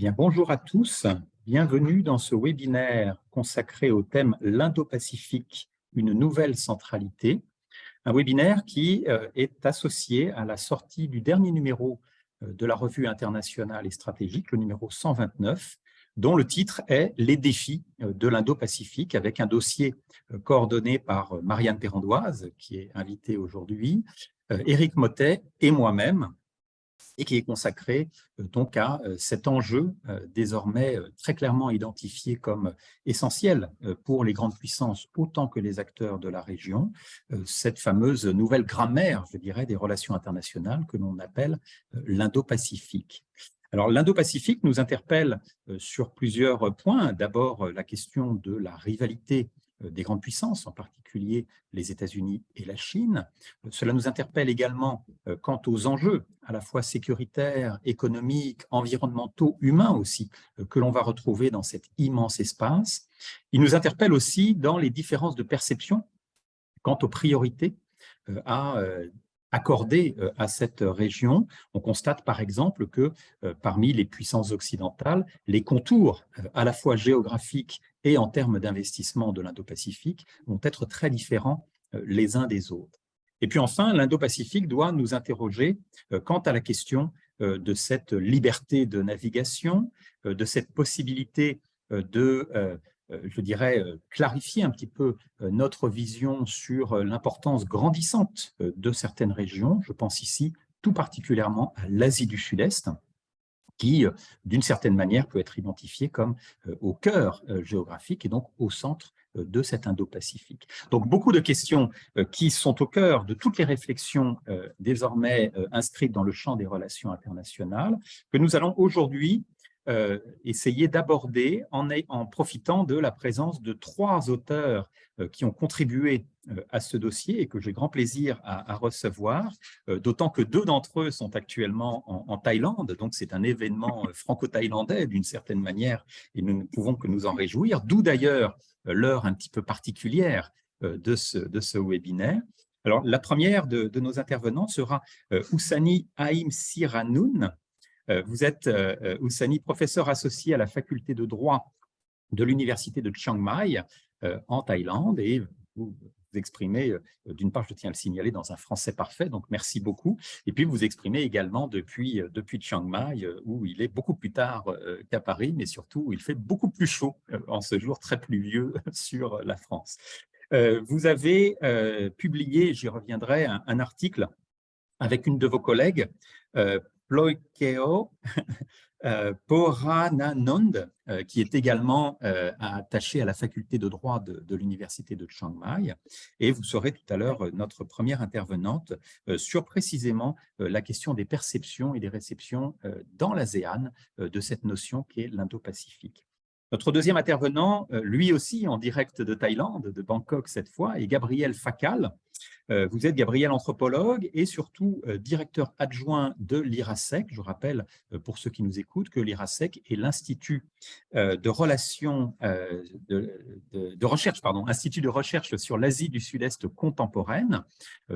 Bien, bonjour à tous, bienvenue dans ce webinaire consacré au thème l'Indo-Pacifique, une nouvelle centralité. Un webinaire qui est associé à la sortie du dernier numéro de la revue internationale et stratégique, le numéro 129, dont le titre est Les défis de l'Indo-Pacifique, avec un dossier coordonné par Marianne Perrandoise, qui est invitée aujourd'hui, Éric Mottet et moi-même, et qui est consacré donc à cet enjeu désormais très clairement identifié comme essentiel pour les grandes puissances autant que les acteurs de la région, cette fameuse nouvelle grammaire, je dirais, des relations internationales que l'on appelle l'Indo-Pacifique. Alors, l'Indo-Pacifique nous interpelle sur plusieurs points. D'abord, la question de la rivalité des grandes puissances, en particulier les États-Unis et la Chine. Cela nous interpelle également quant aux enjeux à la fois sécuritaires, économiques, environnementaux, humains aussi, que l'on va retrouver dans cet immense espace. Il nous interpelle aussi dans les différences de perception quant aux priorités à accorder à cette région. On constate par exemple que parmi les puissances occidentales, les contours à la fois géographiques et en termes d'investissement de l'Indo-Pacifique vont être très différents les uns des autres. Et puis enfin, l'Indo-Pacifique doit nous interroger quant à la question de cette liberté de navigation, de cette possibilité de je dirais, clarifier un petit peu notre vision sur l'importance grandissante de certaines régions. Je pense ici tout particulièrement à l'Asie du Sud-Est, qui, d'une certaine manière, peut être identifiée comme au cœur géographique et donc au centre de cet Indo-Pacifique. Donc, beaucoup de questions qui sont au cœur de toutes les réflexions désormais inscrites dans le champ des relations internationales, que nous allons aujourd'hui essayer d'aborder en profitant de la présence de trois auteurs qui ont contribué à ce dossier et que j'ai grand plaisir à recevoir, d'autant que deux d'entre eux sont actuellement en Thaïlande, donc c'est un événement franco-thaïlandais d'une certaine manière et nous ne pouvons que nous en réjouir, d'où d'ailleurs l'heure un petit peu particulière de ce webinaire. Alors, la première de nos intervenants sera Oussani Haïm Siranoun. Vous êtes, Oussani, professeur associé à la faculté de droit de l'université de Chiang Mai en Thaïlande et vous exprimez, d'une part, je tiens à le signaler, dans un français parfait, donc merci beaucoup. Et puis, vous exprimez également depuis Chiang Mai, où il est beaucoup plus tard qu'à Paris, mais surtout où il fait beaucoup plus chaud en ce jour très pluvieux sur la France. Vous avez publié, j'y reviendrai, un article avec une de vos collègues, Ploikeo Porananond, qui est également attaché à la faculté de droit de l'université de Chiang Mai. Et vous serez tout à l'heure notre première intervenante sur précisément la question des perceptions et des réceptions dans l'ASEAN de cette notion qui est l'Indo-Pacifique. Notre deuxième intervenant, lui aussi en direct de Thaïlande, de Bangkok cette fois, est Gabriel Fakal. Vous êtes, Gabriel, anthropologue et surtout directeur adjoint de l'IRASEC. Je rappelle, pour ceux qui nous écoutent, que l'IRASEC est l'Institut de relations, de recherche, pardon, Institut de recherche sur l'Asie du Sud-Est contemporaine.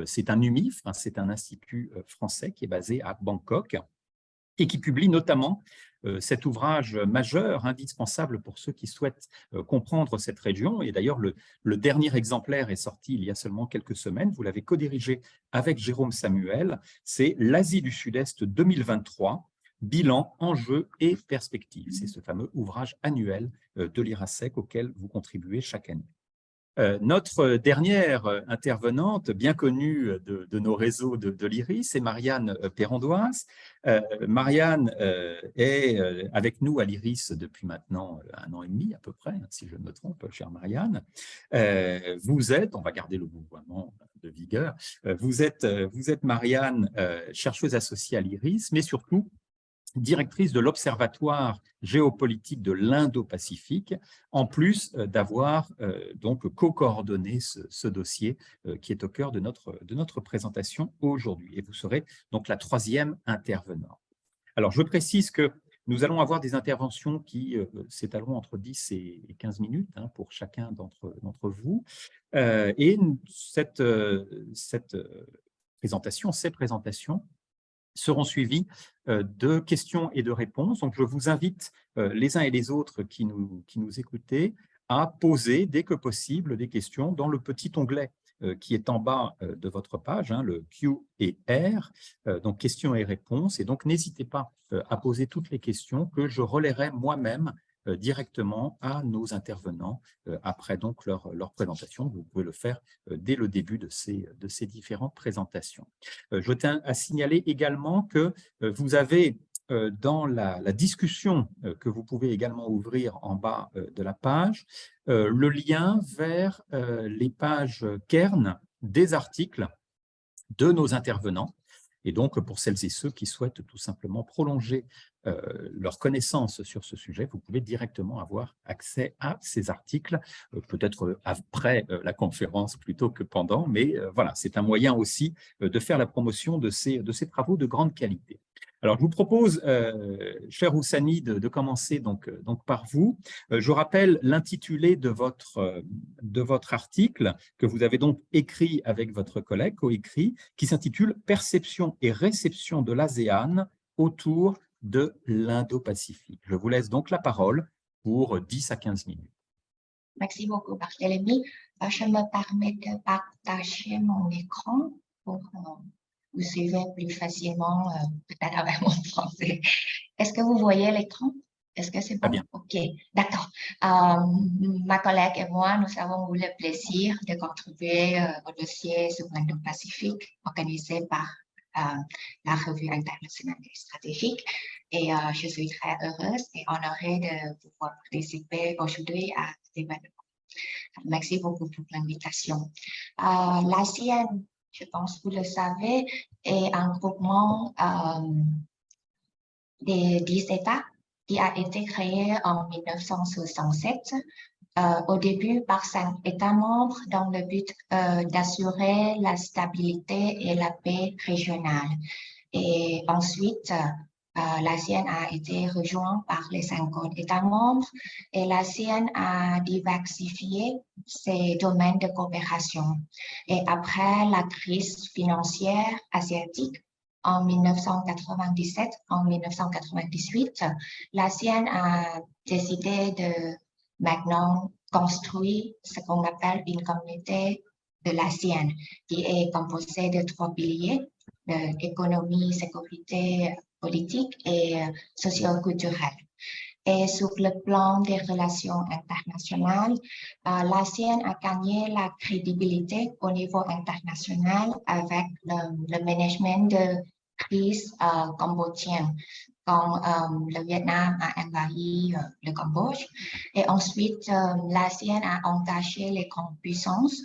C'est un UMIF, hein, c'est un institut français qui est basé à Bangkok et qui publie notamment cet ouvrage majeur, indispensable pour ceux qui souhaitent comprendre cette région. Et d'ailleurs, le dernier exemplaire est sorti il y a seulement quelques semaines. Vous l'avez co-dirigé avec Jérôme Samuel. C'est l'Asie du Sud-Est 2023, bilan, enjeux et perspectives. C'est ce fameux ouvrage annuel de l'IRASEC auquel vous contribuez chaque année. Notre dernière intervenante, bien connue de nos réseaux de l'IRIS, c'est Marianne Perrandoise. Marianne est avec nous à l'IRIS depuis maintenant 1 an et demi à peu près, si je ne me trompe, chère Marianne. Vous êtes, on va garder le mouvement de vigueur, vous êtes Marianne, chercheuse associée à l'IRIS, mais surtout directrice de l'Observatoire géopolitique de l'Indo-Pacifique, en plus d'avoir donc co-coordonné ce dossier qui est au cœur de notre présentation aujourd'hui. Et vous serez donc la troisième intervenante. Alors, je précise que nous allons avoir des interventions qui s'étaleront entre 10 et 15 minutes hein, pour chacun d'entre vous. Et cette présentation, ces présentations seront suivis de questions et de réponses. Donc, je vous invite les uns et les autres qui nous écoutez à poser dès que possible des questions dans le petit onglet qui est en bas de votre page, hein, le Q&R, donc questions et réponses. Et donc, n'hésitez pas à poser toutes les questions que je relayerai moi-même directement à nos intervenants après donc leur présentation. Vous pouvez le faire dès le début de ces différentes présentations. Je tiens à signaler également que vous avez dans la discussion que vous pouvez également ouvrir en bas de la page, le lien vers les pages Kern des articles de nos intervenants. Et donc, pour celles et ceux qui souhaitent tout simplement prolonger leur connaissance sur ce sujet, vous pouvez directement avoir accès à ces articles, peut-être après la conférence plutôt que pendant, mais voilà, c'est un moyen aussi de faire la promotion de ces travaux de grande qualité. Alors, je vous propose, cher Oussani, de commencer donc par vous. Je rappelle l'intitulé de votre article que vous avez donc écrit avec votre collègue, coécrit, qui s'intitule « Perception et réception de l'ASEAN autour de l'Indo-Pacifique ». Je vous laisse donc la parole pour 10 à 15 minutes. Merci beaucoup, Barthélémy. Je me permets de partager mon écran pour vous suivre plus facilement, peut-être avec mon français. Est-ce que vous voyez l'écran? Est-ce que c'est bon? Bien. OK, d'accord. Ma collègue et moi, nous avons eu le plaisir de contribuer au dossier sur l'Indo-Pacifique organisé par la Revue internationale stratégique. Et je suis très heureuse et honorée de pouvoir participer aujourd'hui à cet événement. Merci beaucoup pour l'invitation. L'ASEAN, je pense que vous le savez, est un groupement des 10 États qui a été créé en 1967, au début par 5 États membres dans le but d'assurer la stabilité et la paix régionale. Et ensuite, l'ASEAN a été rejoint par les 50 États membres et l'ASEAN a diversifié ses domaines de coopération. Et après la crise financière asiatique, en 1997, en 1998, l'ASEAN a décidé de maintenant construire ce qu'on appelle une communauté de l'ASEAN, qui est composée de 3 piliers, l'économie, sécurité politique et socio-culturelle. Et sur le plan des relations internationales, l'ASEAN a gagné la crédibilité au niveau international avec le management de crise cambodgien, quand le Vietnam a envahi le Cambodge. Et ensuite, l'ASEAN a engagé les grandes puissances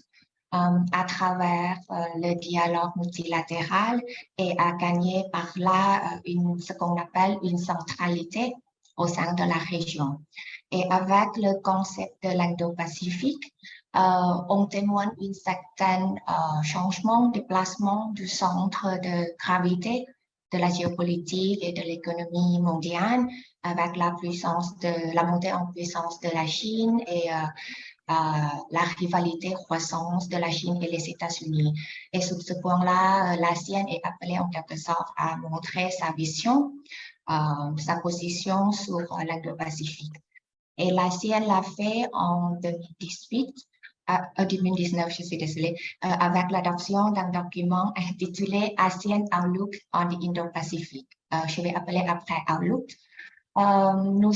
à travers le dialogue multilatéral et a gagné par là ce qu'on appelle une centralité au sein de la région. Et avec le concept de l'Indo-Pacifique, on témoigne un certain changement, déplacement du centre de gravité de la géopolitique et de l'économie mondiale avec la montée en puissance de la Chine et la rivalité croissance de la Chine et les États-Unis. Et sur ce point-là, l'ASEAN est appelée en quelque sorte à montrer sa vision, sa position sur l'Indo-Pacifique. Et l'ASEAN l'a fait en 2019, je suis désolée, avec l'adoption d'un document intitulé ASEAN Outlook on the Indo-Pacific. Je vais appeler après Outlook. Nous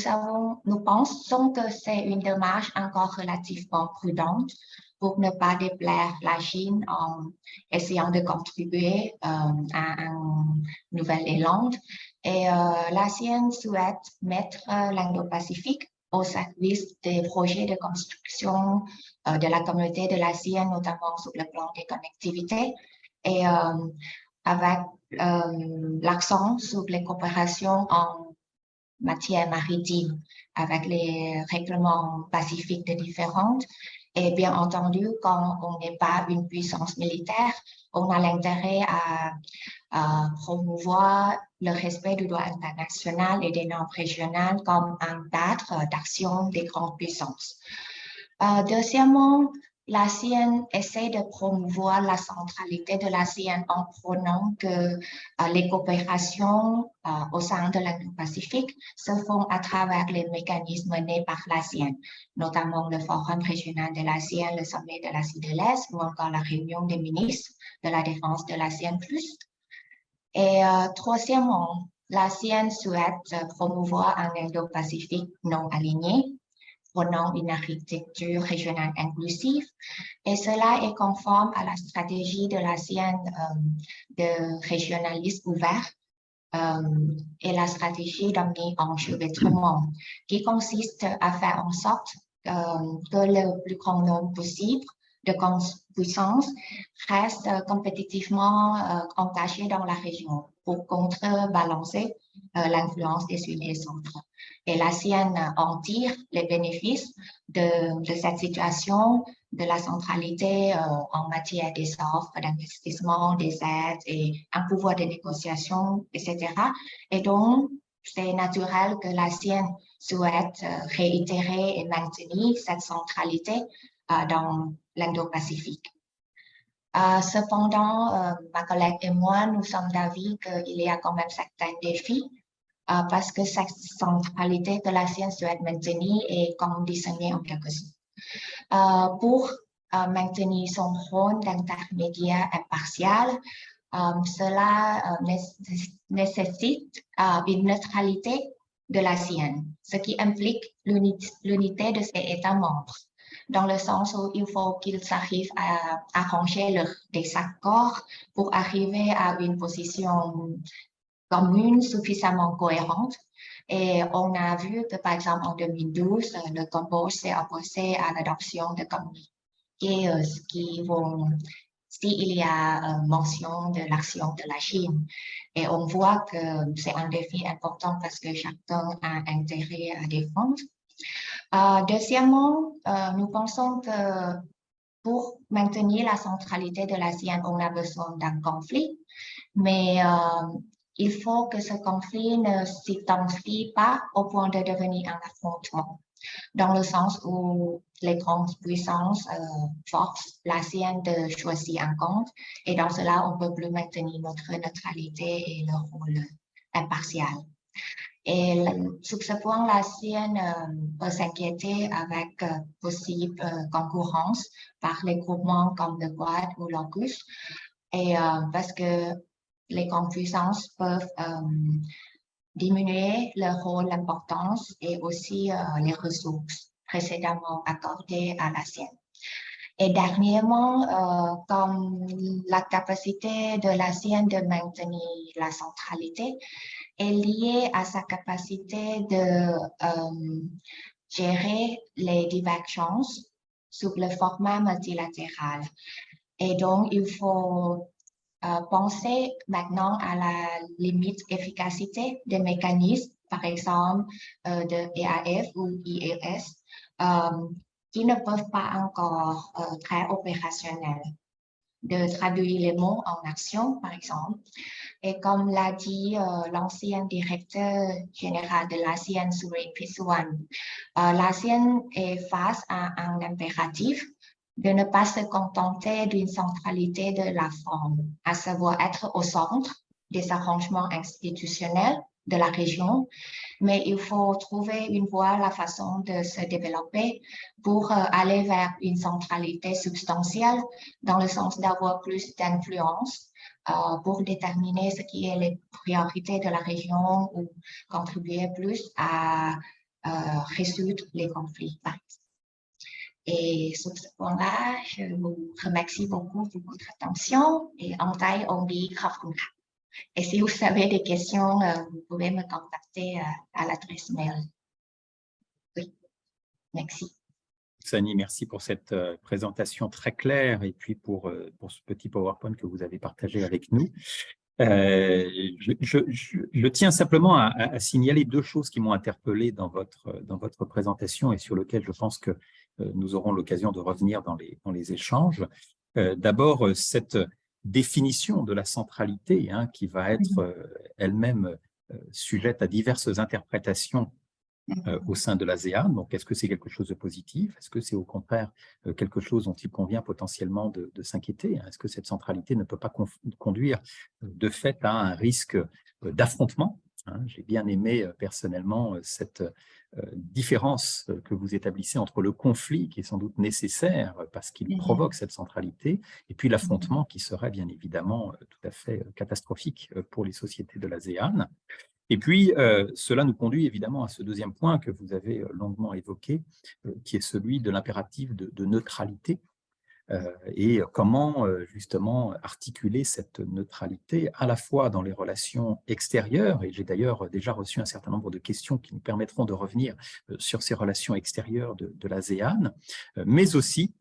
pensons que c'est une démarche encore relativement prudente pour ne pas déplaire la Chine en essayant de contribuer à un nouvel élan. Et l'ASEAN souhaite mettre l'Indo-Pacifique au service des projets de construction de la communauté de l'ASEAN, notamment sur le plan des connectivités, et avec l'accent sur les coopérations en matière maritime, avec les règlements pacifiques de différentes. Et bien entendu, quand on n'est pas une puissance militaire, on a l'intérêt à promouvoir le respect du droit international et des normes régionales comme un cadre d'action des grandes puissances. Deuxièmement, l'ASEAN essaie de promouvoir la centralité de l'ASEAN en prônant que les coopérations au sein de l'Indo-Pacifique se font à travers les mécanismes menés par l'ASEAN, notamment le Forum régional de l'ASEAN, le sommet de l'Asie de l'Est ou encore la réunion des ministres de la défense de l'ASEAN+. Et troisièmement, l'ASEAN souhaite promouvoir un Indo-Pacifique non aligné, prônant une architecture régionale inclusive, et cela est conforme à la stratégie de l'ASEAN de régionalisme ouvert et la stratégie d'enchevêtrement, qui consiste à faire en sorte que le plus grand nombre possible de puissances restent compétitivement engagées dans la région pour contrebalancer l'influence des Sud et centres. Et l'ASEAN en tire les bénéfices de cette situation, de la centralité en matière des offres, d'investissement, des aides et un pouvoir de négociation, etc. Et donc, c'est naturel que l'ASEAN souhaite réitérer et maintenir cette centralité dans l'Indo-Pacifique. Cependant, ma collègue et moi, nous sommes d'avis qu'il y a quand même certains défis parce que cette centralité que l'ASEAN souhaite maintenir est conditionnée en quelque sorte. Pour maintenir son rôle d'intermédiaire impartial, cela nécessite une neutralité de l'ASEAN, ce qui implique l'unité de ses États membres, dans le sens où il faut qu'ils arrivent à arranger leurs désaccords pour arriver à une position commune suffisamment cohérente. Et on a vu que, par exemple, en 2012, le Cambodge s'est opposé à l'adoption de communiqués qui vont, s'il y a mention de l'action de la Chine. Et on voit que c'est un défi important parce que chacun a intérêt à défendre. Deuxièmement, nous pensons que pour maintenir la centralité de l'ASEAN, on a besoin d'un conflit, mais il faut que ce conflit ne s'intensifie pas au point de devenir un affrontement, dans le sens où les grandes puissances forcent l'ASEAN de choisir un camp, et dans cela, on ne peut plus maintenir notre neutralité et le rôle impartial. Et sur ce point, l'ASEAN peut s'inquiéter avec possible concurrence par les groupements comme le Quad ou l'AUKUS, et parce que les grandes puissances peuvent diminuer leur rôle, l'importance et aussi les ressources précédemment accordées à l'ASEAN. Et dernièrement, comme la capacité de l'ASEAN de maintenir la centralité est liée à sa capacité de gérer les divergences sous le format multilatéral. Et donc, il faut penser maintenant à la limite efficacité des mécanismes, par exemple de EAF ou IES, qui ne peuvent pas encore très opérationnels, de traduire les mots en action, par exemple. Et comme l'a dit l'ancien directeur général de l'ASEAN, Surin Pitsuwan, l'ASEAN est face à un impératif de ne pas se contenter d'une centralité de la forme, à savoir être au centre des arrangements institutionnels de la région, mais il faut trouver une voie, la façon de se développer pour aller vers une centralité substantielle dans le sens d'avoir plus d'influence pour déterminer ce qui est les priorités de la région ou contribuer plus à résoudre les conflits, par exemple. Et sur ce point-là, je vous remercie beaucoup pour votre attention et en taille, on dit khop khun kha. Et si vous avez des questions, vous pouvez me contacter à l'adresse mail. Oui, merci. Sani, merci pour cette présentation très claire et puis pour ce petit PowerPoint que vous avez partagé avec nous. Je tiens simplement à signaler deux choses qui m'ont interpellé dans votre présentation et sur lesquelles je pense que nous aurons l'occasion de revenir dans les échanges. D'abord, cette définition de la centralité qui va être elle-même sujette à diverses interprétations au sein de l'ASEAN. Donc, est-ce que c'est quelque chose de positif? Est-ce que c'est au contraire quelque chose dont il convient potentiellement de s'inquiéter? Est-ce que cette centralité ne peut pas conduire de fait à un risque d'affrontement? J'ai bien aimé personnellement cette différence que vous établissez entre le conflit, qui est sans doute nécessaire parce qu'il provoque cette centralité, et puis l'affrontement qui serait bien évidemment tout à fait catastrophique pour les sociétés de l'ASEAN. Et puis, cela nous conduit évidemment à ce deuxième point que vous avez longuement évoqué, qui est celui de l'impératif de neutralité, et comment justement articuler cette neutralité à la fois dans les relations extérieures, et j'ai d'ailleurs déjà reçu un certain nombre de questions qui nous permettront de revenir sur ces relations extérieures de l'ASEAN, mais aussi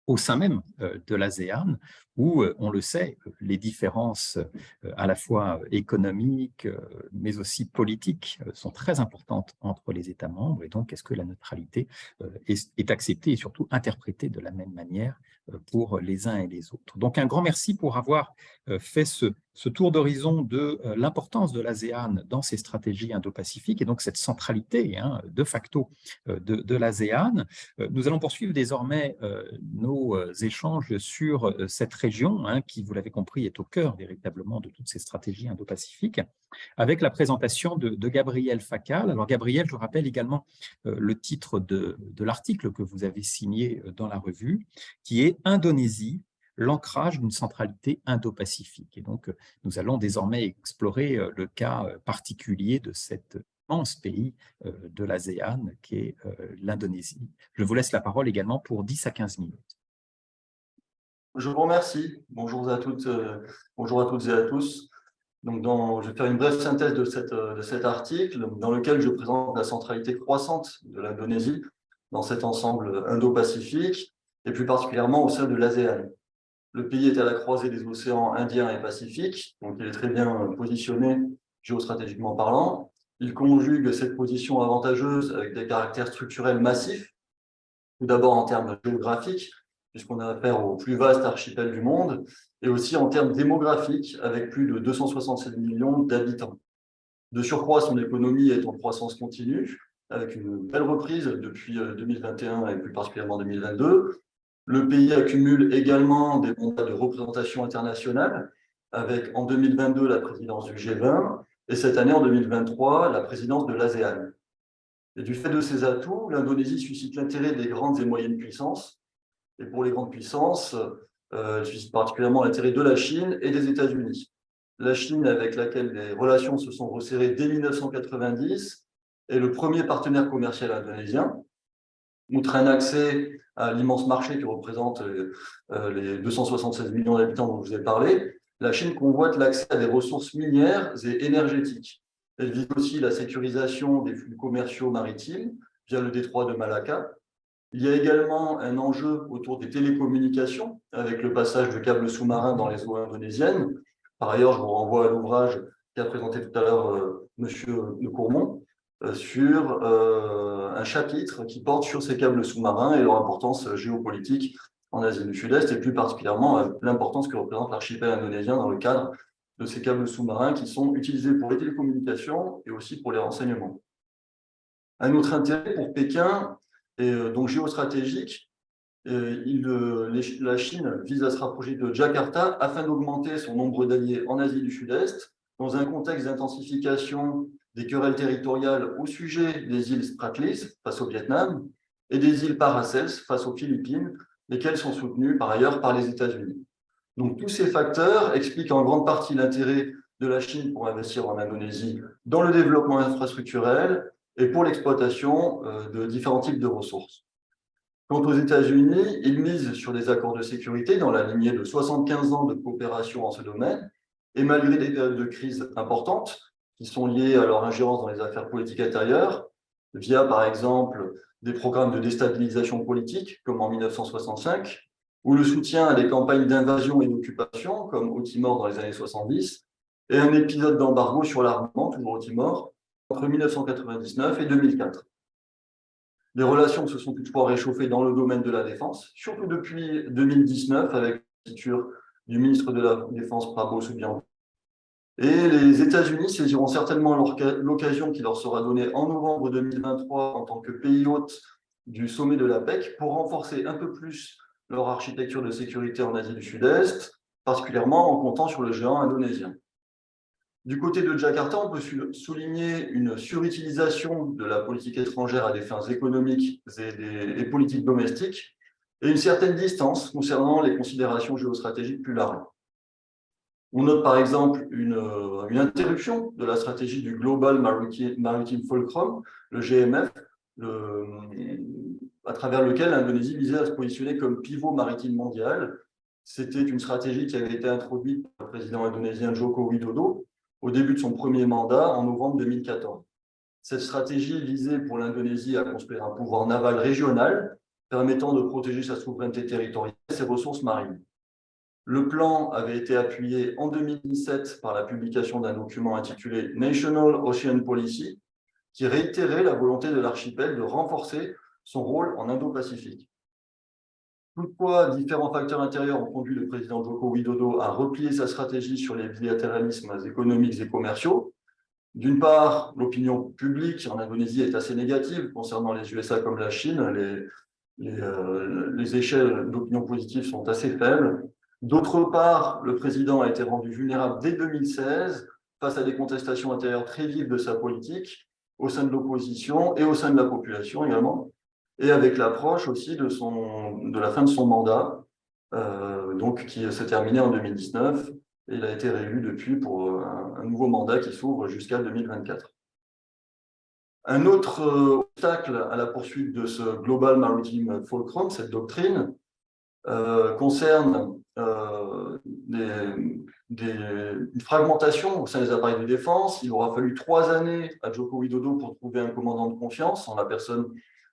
au sein même de l'ASEAN, où, on le sait, les différences à la fois économiques, mais aussi politiques, sont très importantes entre les États membres. Et donc, est-ce que la neutralité est acceptée et surtout interprétée de la même manière pour les uns et les autres? Donc, un grand merci pour avoir fait ce tour d'horizon de l'importance de l'ASEAN dans ses stratégies indo-pacifiques et donc cette centralité de facto de l'ASEAN. Nous allons poursuivre désormais nos échanges sur cette région qui, vous l'avez compris, est au cœur véritablement de toutes ces stratégies indo-pacifiques, avec la présentation de Gabriel Facal. Alors Gabriel, je vous rappelle également le titre de l'article que vous avez signé dans la revue, qui est « Indonésie, l'ancrage d'une centralité indo-pacifique ». Et donc, nous allons désormais explorer le cas particulier de cet immense pays de l'ASEAN, qui est l'Indonésie. Je vous laisse la parole également pour 10 à 15 minutes. Je vous remercie. Bonjour à toutes et à tous. Donc, je vais faire une brève synthèse de cet article dans lequel je présente la centralité croissante de l'Indonésie dans cet ensemble indo-pacifique et plus particulièrement au sein de l'ASEAN. Le pays est à la croisée des océans Indien et Pacifique, donc il est très bien positionné géostratégiquement parlant. Il conjugue cette position avantageuse avec des caractères structurels massifs, tout d'abord en termes géographiques, puisqu'on a affaire au plus vaste archipel du monde, et aussi en termes démographiques, avec plus de 267 millions d'habitants. De surcroît, son économie est en croissance continue, avec une belle reprise depuis 2021 et plus particulièrement 2022. Le pays accumule également des mandats de représentation internationale, avec en 2022 la présidence du G20 et cette année, en 2023, la présidence de l'ASEAN. Et du fait de ces atouts, l'Indonésie suscite l'intérêt des grandes et moyennes puissances. Et pour les grandes puissances, elle suscite particulièrement l'intérêt de la Chine et des États-Unis. La Chine, avec laquelle les relations se sont resserrées dès 1990, est le premier partenaire commercial indonésien. Outre un accès à l'immense marché qui représente les 276 millions d'habitants dont je vous ai parlé, la Chine convoite l'accès à des ressources minières et énergétiques. Elle vise aussi la sécurisation des flux commerciaux maritimes via le détroit de Malacca. Il y a également un enjeu autour des télécommunications avec le passage de câbles sous-marins dans les eaux indonésiennes. Par ailleurs, je vous renvoie à l'ouvrage qu'a présenté tout à l'heure Monsieur de Courmont sur un chapitre qui porte sur ces câbles sous-marins et leur importance géopolitique en Asie du Sud-Est et plus particulièrement l'importance que représente l'archipel indonésien dans le cadre de ces câbles sous-marins qui sont utilisés pour les télécommunications et aussi pour les renseignements. Un autre intérêt pour Pékin est donc géostratégique. La Chine vise à se rapprocher de Jakarta afin d'augmenter son nombre d'alliés en Asie du Sud-Est dans un contexte d'intensification des querelles territoriales au sujet des îles Spratleys face au Vietnam et des îles Paracels face aux Philippines, lesquelles sont soutenues par ailleurs par les États-Unis. Donc tous ces facteurs expliquent en grande partie l'intérêt de la Chine pour investir en Indonésie dans le développement infrastructurel et pour l'exploitation de différents types de ressources. Quant aux États-Unis, ils misent sur des accords de sécurité dans la lignée de 75 ans de coopération en ce domaine, et malgré des périodes de crise importantes qui sont liées à leur ingérence dans les affaires politiques intérieures, via par exemple des programmes de déstabilisation politique, comme en 1965, ou le soutien à des campagnes d'invasion et d'occupation, comme au Timor dans les années 70, et un épisode d'embargo sur l'armement, toujours au Timor, entre 1999 et 2004. Les relations se sont toutefois réchauffées dans le domaine de la défense, surtout depuis 2019 avec l'investiture du ministre de la Défense Prabowo Subianto. Et les États-Unis saisiront certainement l'occasion qui leur sera donnée en novembre 2023 en tant que pays hôte du sommet de l'APEC pour renforcer un peu plus leur architecture de sécurité en Asie du Sud-Est, particulièrement en comptant sur le géant indonésien. Du côté de Jakarta, on peut souligner une surutilisation de la politique étrangère à des fins économiques et politiques domestiques et une certaine distance concernant les considérations géostratégiques plus larges. On note par exemple une interruption de la stratégie du Global Maritime Fulcrum, le GMF, à travers lequel l'Indonésie visait à se positionner comme pivot maritime mondial. C'était une stratégie qui avait été introduite par le président indonésien Joko Widodo au début de son premier mandat en novembre 2014. Cette stratégie visait pour l'Indonésie à construire un pouvoir naval régional permettant de protéger sa souveraineté territoriale et ses ressources marines. Le plan avait été appuyé en 2017 par la publication d'un document intitulé National Ocean Policy, qui réitérait la volonté de l'archipel de renforcer son rôle en Indo-Pacifique. Toutefois, différents facteurs intérieurs ont conduit le président Joko Widodo à replier sa stratégie sur les bilatéralismes économiques et commerciaux. D'une part, l'opinion publique en Indonésie est assez négative concernant les USA comme la Chine. Les échelles d'opinion positive sont assez faibles. D'autre part, le président a été rendu vulnérable dès 2016 face à des contestations intérieures très vives de sa politique au sein de l'opposition et au sein de la population également, et avec l'approche aussi de la fin de son mandat, donc qui s'est terminé en 2019, et il a été réélu depuis pour un nouveau mandat qui s'ouvre jusqu'à 2024. Un autre obstacle à la poursuite de ce Global Maritime Fulcrum, cette doctrine, concerne une fragmentation au sein des appareils de défense. Il aura fallu 3 années à Joko Widodo pour trouver un commandant de confiance en la personne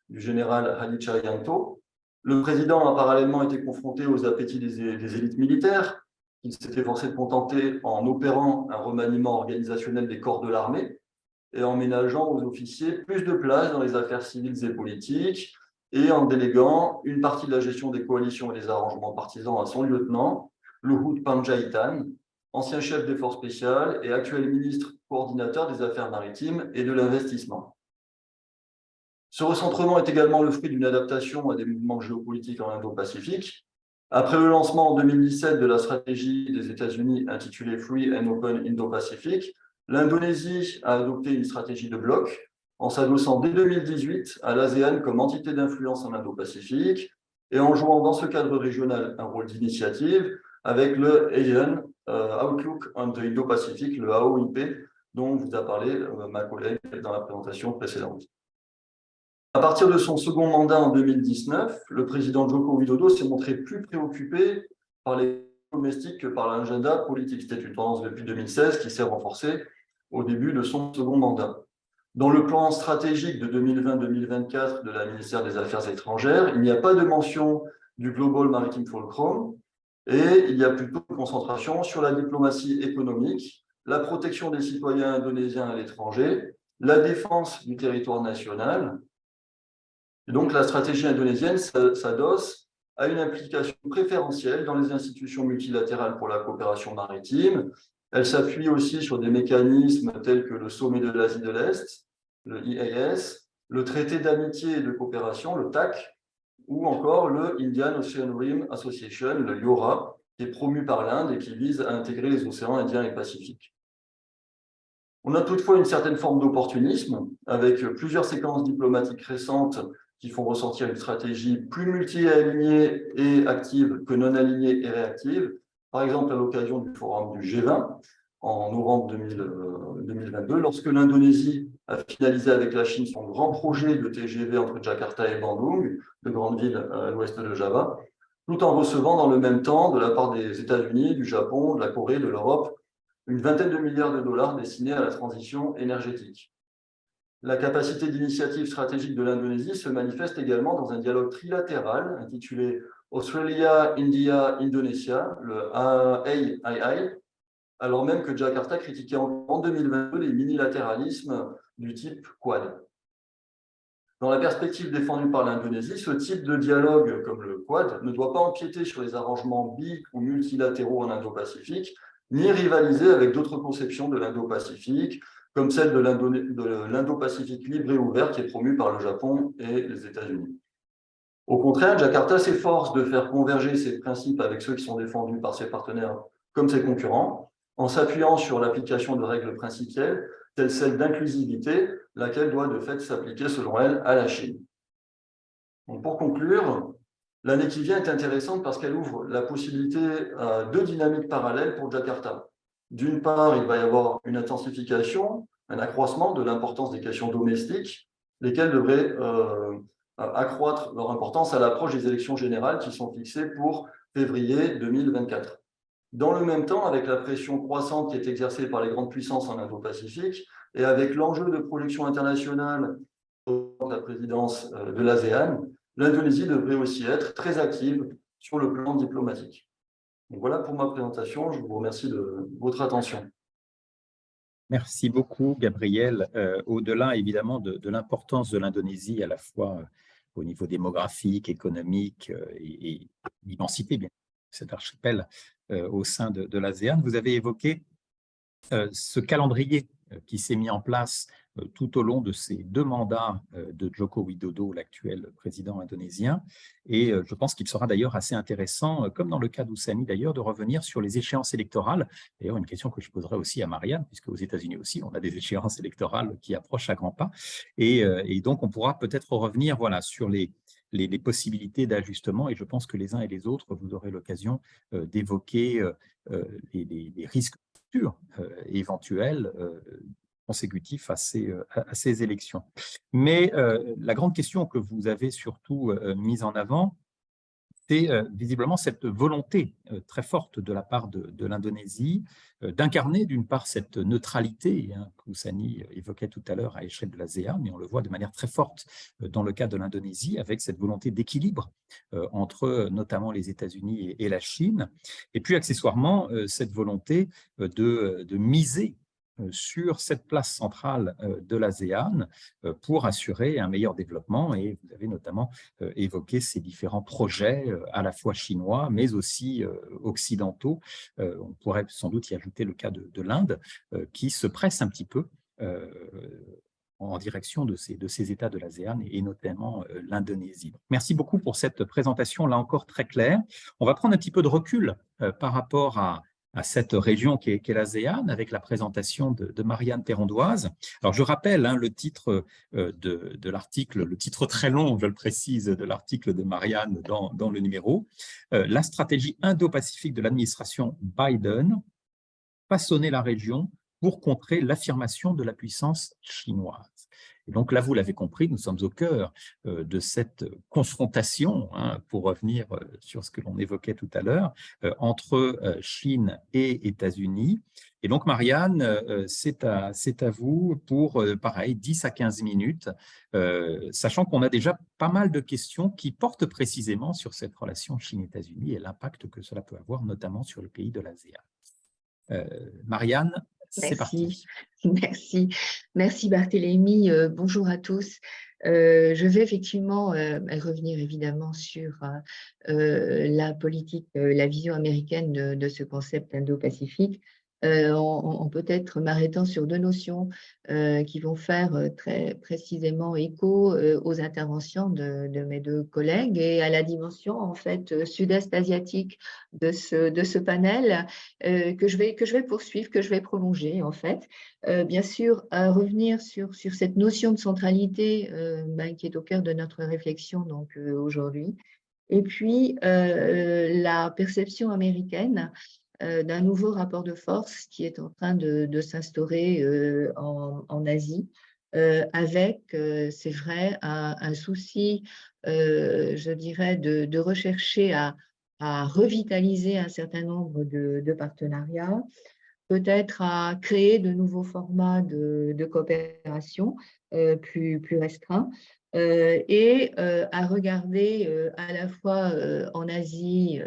du général Hadi Cahyanto. Le président a parallèlement été confronté aux appétits des élites militaires. Il s'était forcé de contenter en opérant un remaniement organisationnel des corps de l'armée et en ménageant aux officiers plus de place dans les affaires civiles et politiques, et en déléguant une partie de la gestion des coalitions et des arrangements partisans à son lieutenant, Luhut Panjaitan, ancien chef des forces spéciales et actuel ministre coordinateur des affaires maritimes et de l'investissement. Ce recentrement est également le fruit d'une adaptation à des mouvements géopolitiques en Indo-Pacifique. Après le lancement en 2017 de la stratégie des États-Unis intitulée Free and Open Indo-Pacific, l'Indonésie a adopté une stratégie de bloc en s'adossant dès 2018 à l'ASEAN comme entité d'influence en Indo-Pacifique et en jouant dans ce cadre régional un rôle d'initiative avec le ASEAN Outlook on the Indo-Pacific, le AOIP, dont vous a parlé ma collègue dans la présentation précédente. À partir de son second mandat en 2019, le président Joko Widodo s'est montré plus préoccupé par les domestiques que par l'agenda politique. C'était une tendance depuis 2016 qui s'est renforcée au début de son second mandat. Dans le plan stratégique de 2020-2024 de la ministère des Affaires étrangères, il n'y a pas de mention du Global Maritime Fulcrum et il y a plutôt une concentration sur la diplomatie économique, la protection des citoyens indonésiens à l'étranger, la défense du territoire national. Et donc, la stratégie indonésienne s'adosse à une implication préférentielle dans les institutions multilatérales pour la coopération maritime. Elle s'appuie aussi sur des mécanismes tels que le sommet de l'Asie de l'Est, le EAS, le traité d'amitié et de coopération, le TAC, ou encore le Indian Ocean Rim Association, le IORA, qui est promu par l'Inde et qui vise à intégrer les océans Indien et Pacifique. On a toutefois une certaine forme d'opportunisme, avec plusieurs séquences diplomatiques récentes qui font ressentir une stratégie plus multi-alignée et active que non alignée et réactive. Par exemple, à l'occasion du forum du G20 en novembre 2022, lorsque l'Indonésie a finalisé avec la Chine son grand projet de TGV entre Jakarta et Bandung, de grande ville à l'ouest de Java, tout en recevant dans le même temps, de la part des États-Unis, du Japon, de la Corée, de l'Europe, une vingtaine de milliards de dollars destinés à la transition énergétique. La capacité d'initiative stratégique de l'Indonésie se manifeste également dans un dialogue trilatéral intitulé Australia, India, Indonesia, le AII, alors même que Jakarta critiquait en 2022 les minilatéralismes du type Quad. Dans la perspective défendue par l'Indonésie, ce type de dialogue, comme le Quad, ne doit pas empiéter sur les arrangements bi- ou multilatéraux en Indo-Pacifique, ni rivaliser avec d'autres conceptions de l'Indo-Pacifique, comme celle de l'Indo-Pacifique libre et ouvert qui est promue par le Japon et les États-Unis. Au contraire, Jakarta s'efforce de faire converger ses principes avec ceux qui sont défendus par ses partenaires comme ses concurrents, en s'appuyant sur l'application de règles principielles, telles celles d'inclusivité, laquelle doit de fait s'appliquer, selon elle, à la Chine. Donc, pour conclure, l'année qui vient est intéressante parce qu'elle ouvre la possibilité à deux dynamiques parallèles pour Jakarta. D'une part, il va y avoir une intensification, un accroissement de l'importance des questions domestiques, lesquelles devraient accroître leur importance à l'approche des élections générales qui sont fixées pour février 2024. Dans le même temps, avec la pression croissante qui est exercée par les grandes puissances en Indo-Pacifique et avec l'enjeu de projection internationale de la présidence de l'ASEAN, l'Indonésie devrait aussi être très active sur le plan diplomatique. Donc voilà pour ma présentation. Je vous remercie de votre attention. Merci beaucoup, Gabriel. Au-delà, évidemment, de l'importance de l'Indonésie, à la fois au niveau démographique, économique et l'immensité, bien, de cet archipel au sein de l'ASEAN, vous avez évoqué ce calendrier qui s'est mis en place tout au long de ces deux mandats de Joko Widodo, l'actuel président indonésien. Et je pense qu'il sera d'ailleurs assez intéressant, comme dans le cas d'Oussani d'ailleurs, de revenir sur les échéances électorales. D'ailleurs, une question que je poserai aussi à Marianne, puisque aux États-Unis aussi, on a des échéances électorales qui approchent à grands pas. Et donc, on pourra peut-être revenir voilà, sur les possibilités d'ajustement. Et je pense que les uns et les autres, vous aurez l'occasion d'évoquer les risques éventuels consécutifs à ces élections. Mais la grande question que vous avez surtout mise en avant, c'est visiblement cette volonté très forte de la part de l'Indonésie d'incarner d'une part cette neutralité que Oussani évoquait tout à l'heure à l'échelle de l'ASEAN, mais on le voit de manière très forte dans le cas de l'Indonésie, avec cette volonté d'équilibre entre notamment les États-Unis et la Chine, et puis accessoirement cette volonté de miser sur cette place centrale de l'ASEAN pour assurer un meilleur développement. Et vous avez notamment évoqué ces différents projets à la fois chinois, mais aussi occidentaux. On pourrait sans doute y ajouter le cas de l'Inde, qui se presse un petit peu en direction de ces États de l'ASEAN et notamment l'Indonésie. Merci beaucoup pour cette présentation, là encore très claire. On va prendre un petit peu de recul par rapport à cette région qui est l'ASEAN, avec la présentation de Marianne Perrondoise. Alors, je rappelle le titre de l'article, le titre très long, je le précise, de l'article de Marianne dans le numéro, la stratégie indo-pacifique de l'administration Biden, façonner la région pour contrer l'affirmation de la puissance chinoise. Et donc là, vous l'avez compris, nous sommes au cœur de cette confrontation, pour revenir sur ce que l'on évoquait tout à l'heure, entre Chine et États-Unis. Et donc, Marianne, c'est à vous pour, pareil, 10 à 15 minutes, sachant qu'on a déjà pas mal de questions qui portent précisément sur cette relation Chine-États-Unis et l'impact que cela peut avoir, notamment sur le pays de l'ASEAN. Marianne, c'est parti. Merci Barthélémy. Bonjour à tous. Je vais effectivement revenir évidemment sur la politique, la vision américaine de ce concept indo-pacifique, en peut-être m'arrêtant sur deux notions qui vont faire très précisément écho aux interventions de mes deux collègues et à la dimension en fait sud-est asiatique de ce panel que je vais poursuivre, que je vais prolonger en fait. Bien sûr, revenir sur cette notion de centralité qui est au cœur de notre réflexion donc aujourd'hui. Et puis, la perception américaine d'un nouveau rapport de force qui est en train de s'instaurer en Asie, avec, c'est vrai, un souci, je dirais, de rechercher à revitaliser un certain nombre de partenariats, peut-être à créer de nouveaux formats de coopération plus restreints, et à regarder à la fois en Asie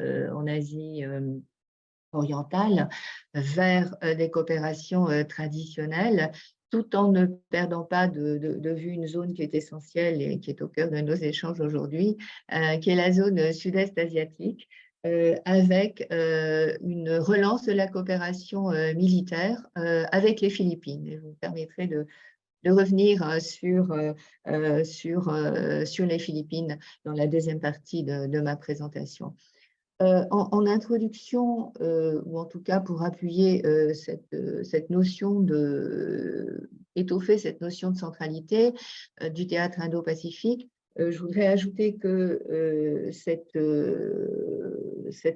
orientale vers des coopérations traditionnelles, tout en ne perdant pas de vue une zone qui est essentielle et qui est au cœur de nos échanges aujourd'hui, qui est la zone sud-est asiatique, avec une relance de la coopération militaire avec les Philippines. Et vous me permettrez de revenir sur les Philippines dans la deuxième partie de ma présentation. En introduction, ou en tout cas pour appuyer cette notion étoffer cette notion de centralité du théâtre indo-pacifique, je voudrais ajouter que cette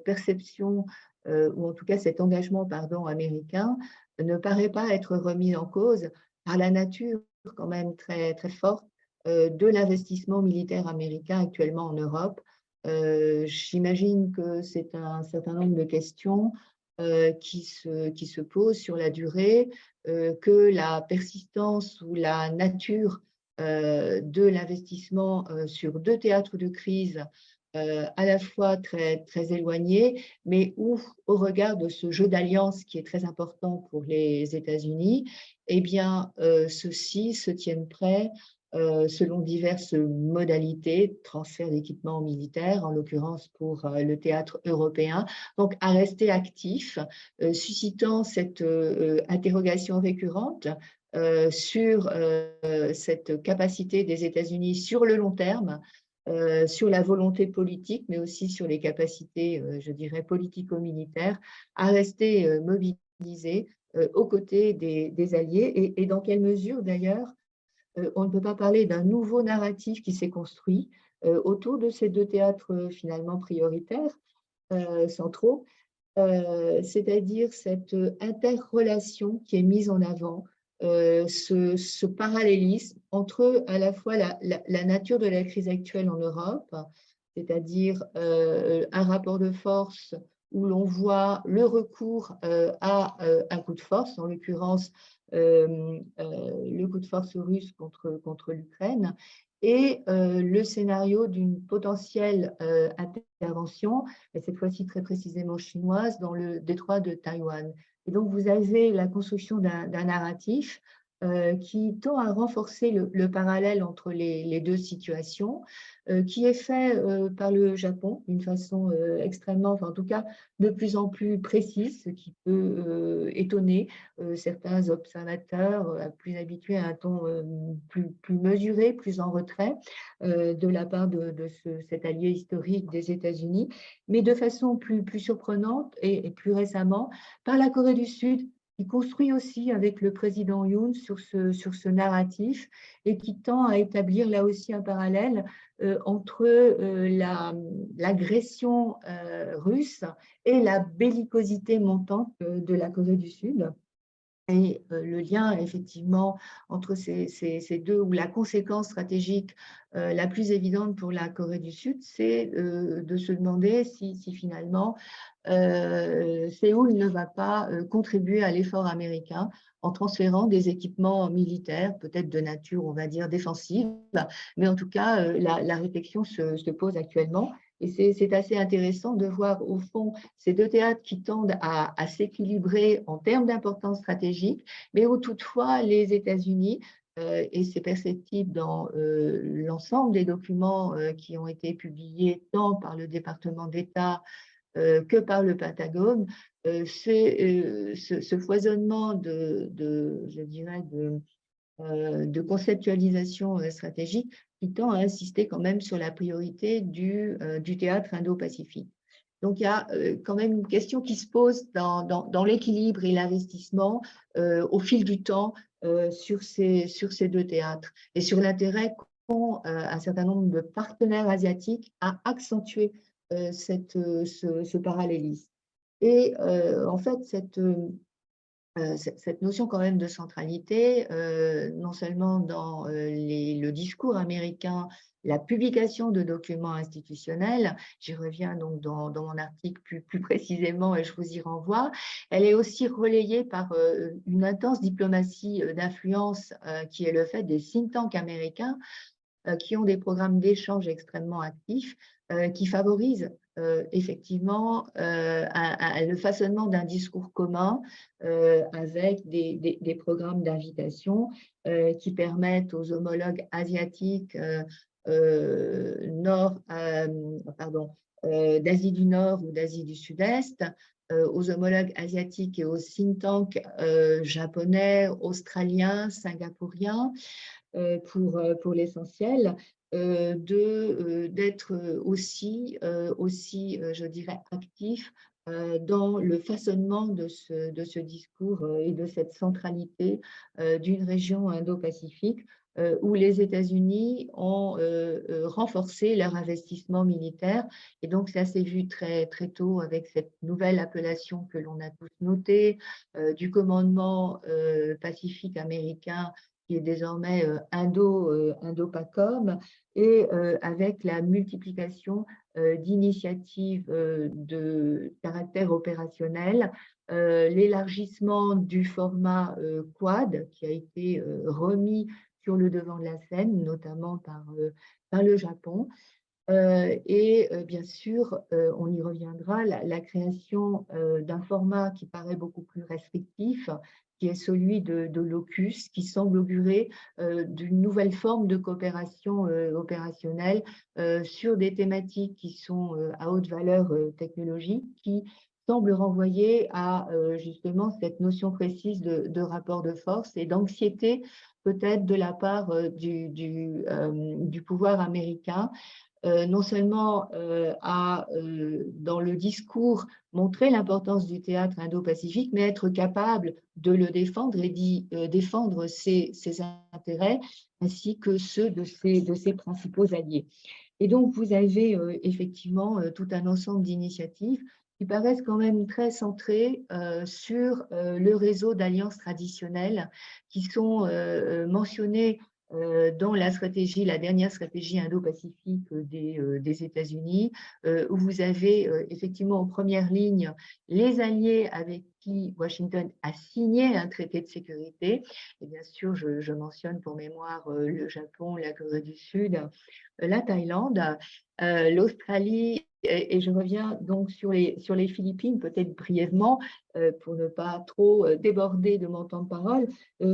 perception, ou en tout cas cet engagement américain, ne paraît pas être remis en cause par la nature quand même très, très forte de l'investissement militaire américain actuellement en Europe. J'imagine que c'est un certain nombre de questions qui se posent sur la durée, que la persistance ou la nature de l'investissement sur deux théâtres de crise à la fois très, très éloignés, mais où, au regard de ce jeu d'alliance qui est très important pour les États-Unis, eh bien, ceux-ci se tiennent prêts selon diverses modalités, transfert d'équipements militaires, en l'occurrence pour le théâtre européen, donc à rester actifs, suscitant cette interrogation récurrente sur cette capacité des États-Unis sur le long terme, sur la volonté politique, mais aussi sur les capacités, je dirais, politico-militaires, à rester mobilisés aux côtés des alliés, et dans quelle mesure d'ailleurs on ne peut pas parler d'un nouveau narratif qui s'est construit autour de ces deux théâtres finalement prioritaires, centraux, c'est-à-dire cette interrelation qui est mise en avant, ce parallélisme entre à la fois la nature de la crise actuelle en Europe, c'est-à-dire un rapport de force où l'on voit le recours à un coup de force, en l'occurrence le coup de force russe contre l'Ukraine, et le scénario d'une potentielle intervention, et cette fois-ci très précisément chinoise, dans le détroit de Taïwan. Et donc, vous avez la construction d'un narratif qui tend à renforcer le parallèle entre les deux situations, qui est fait par le Japon d'une façon extrêmement, enfin en tout cas de plus en plus précise, ce qui peut étonner certains observateurs plus habitués à un ton plus mesuré, plus en retrait de la part de cet allié historique des États-Unis, mais de façon plus surprenante et plus récemment par la Corée du Sud, qui construit aussi avec le président Yoon sur ce narratif et qui tend à établir là aussi un parallèle entre l'agression russe et la bellicosité montante de la Corée du Sud. Et le lien, effectivement, entre ces deux, ou la conséquence stratégique la plus évidente pour la Corée du Sud, c'est de se demander si finalement Séoul ne va pas contribuer à l'effort américain en transférant des équipements militaires, peut-être de nature, on va dire, défensive, mais en tout cas, la réflexion se pose actuellement. Et c'est assez intéressant de voir, au fond, ces deux théâtres qui tendent à s'équilibrer en termes d'importance stratégique, mais où toutefois les États-Unis, et c'est perceptible dans l'ensemble des documents qui ont été publiés tant par le département d'État que par le Pentagone, ce foisonnement je dirais, de conceptualisation stratégique qui tend à insister quand même sur la priorité du théâtre indo-pacifique. Donc, il y a quand même une question qui se pose dans l'équilibre et l'investissement au fil du temps sur ces deux théâtres, et sur l'intérêt qu'ont un certain nombre de partenaires asiatiques à accentuer ce parallélisme. Et en fait, cette notion quand même de centralité, non seulement dans le discours américain, la publication de documents institutionnels, j'y reviens donc dans mon article plus précisément et je vous y renvoie, elle est aussi relayée par une intense diplomatie d'influence qui est le fait des think tanks américains qui ont des programmes d'échange extrêmement actifs qui favorisent effectivement le façonnement d'un discours commun avec des programmes d'invitation qui permettent aux homologues asiatiques d'Asie du Nord ou d'Asie du Sud-Est, aux homologues asiatiques et aux think tanks japonais, australiens, singapouriens, pour l'essentiel, d'être aussi, je dirais, actifs dans le façonnement de ce discours et de cette centralité d'une région Indo-Pacifique où les États-Unis ont renforcé leur investissement militaire. Et donc, ça s'est vu très, très tôt avec cette nouvelle appellation que l'on a tous notée du commandement pacifique américain qui est désormais Indo-PACOM, et avec la multiplication d'initiatives de caractère opérationnel, l'élargissement du format Quad qui a été remis sur le devant de la scène, notamment par le Japon. Et bien sûr, on y reviendra, la création d'un format qui paraît beaucoup plus restrictif, qui est celui de l'AUKUS, qui semble augurer d'une nouvelle forme de coopération opérationnelle sur des thématiques qui sont à haute valeur technologique, qui semble renvoyer à justement cette notion précise de rapport de force et d'anxiété peut-être de la part du pouvoir américain, non seulement dans le discours, montrer l'importance du théâtre indo-pacifique, mais être capable de le défendre et d'y défendre ses intérêts, ainsi que ceux de ses principaux alliés. Et donc, vous avez effectivement tout un ensemble d'initiatives qui paraissent quand même très centrées sur le réseau d'alliances traditionnelles qui sont mentionnées dans la dernière stratégie Indo-Pacifique des États-Unis, où vous avez effectivement en première ligne les alliés avec qui Washington a signé un traité de sécurité. Et bien sûr, je mentionne pour mémoire le Japon, la Corée du Sud, la Thaïlande, l'Australie, et je reviens donc sur les Philippines, peut-être brièvement, pour ne pas trop déborder de mon temps de parole,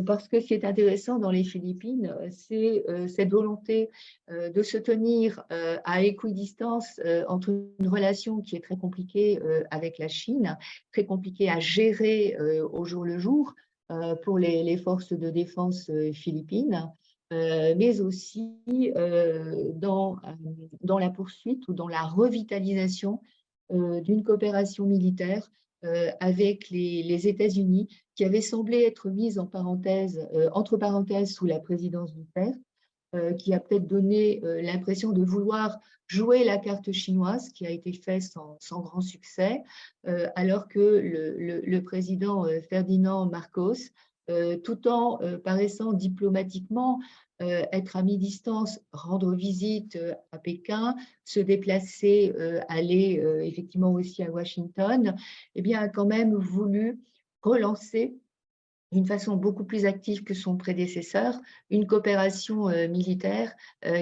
parce que ce qui est intéressant dans les Philippines, c'est cette volonté de se tenir à équidistance entre une relation qui est très compliquée avec la Chine, très compliquée à gérer au jour le jour pour les forces de défense philippines, mais aussi dans la poursuite ou dans la revitalisation d'une coopération militaire avec les États-Unis, qui avait semblé être mise entre parenthèses sous la présidence Duterte, qui a peut-être donné l'impression de vouloir jouer la carte chinoise, qui a été fait sans grand succès, alors que le président Ferdinand Marcos, tout en paraissant diplomatiquement être à mi-distance, rendre visite à Pékin, se déplacer, aller effectivement aussi à Washington, eh bien, a quand même voulu relancer d'une façon beaucoup plus active que son prédécesseur, une coopération militaire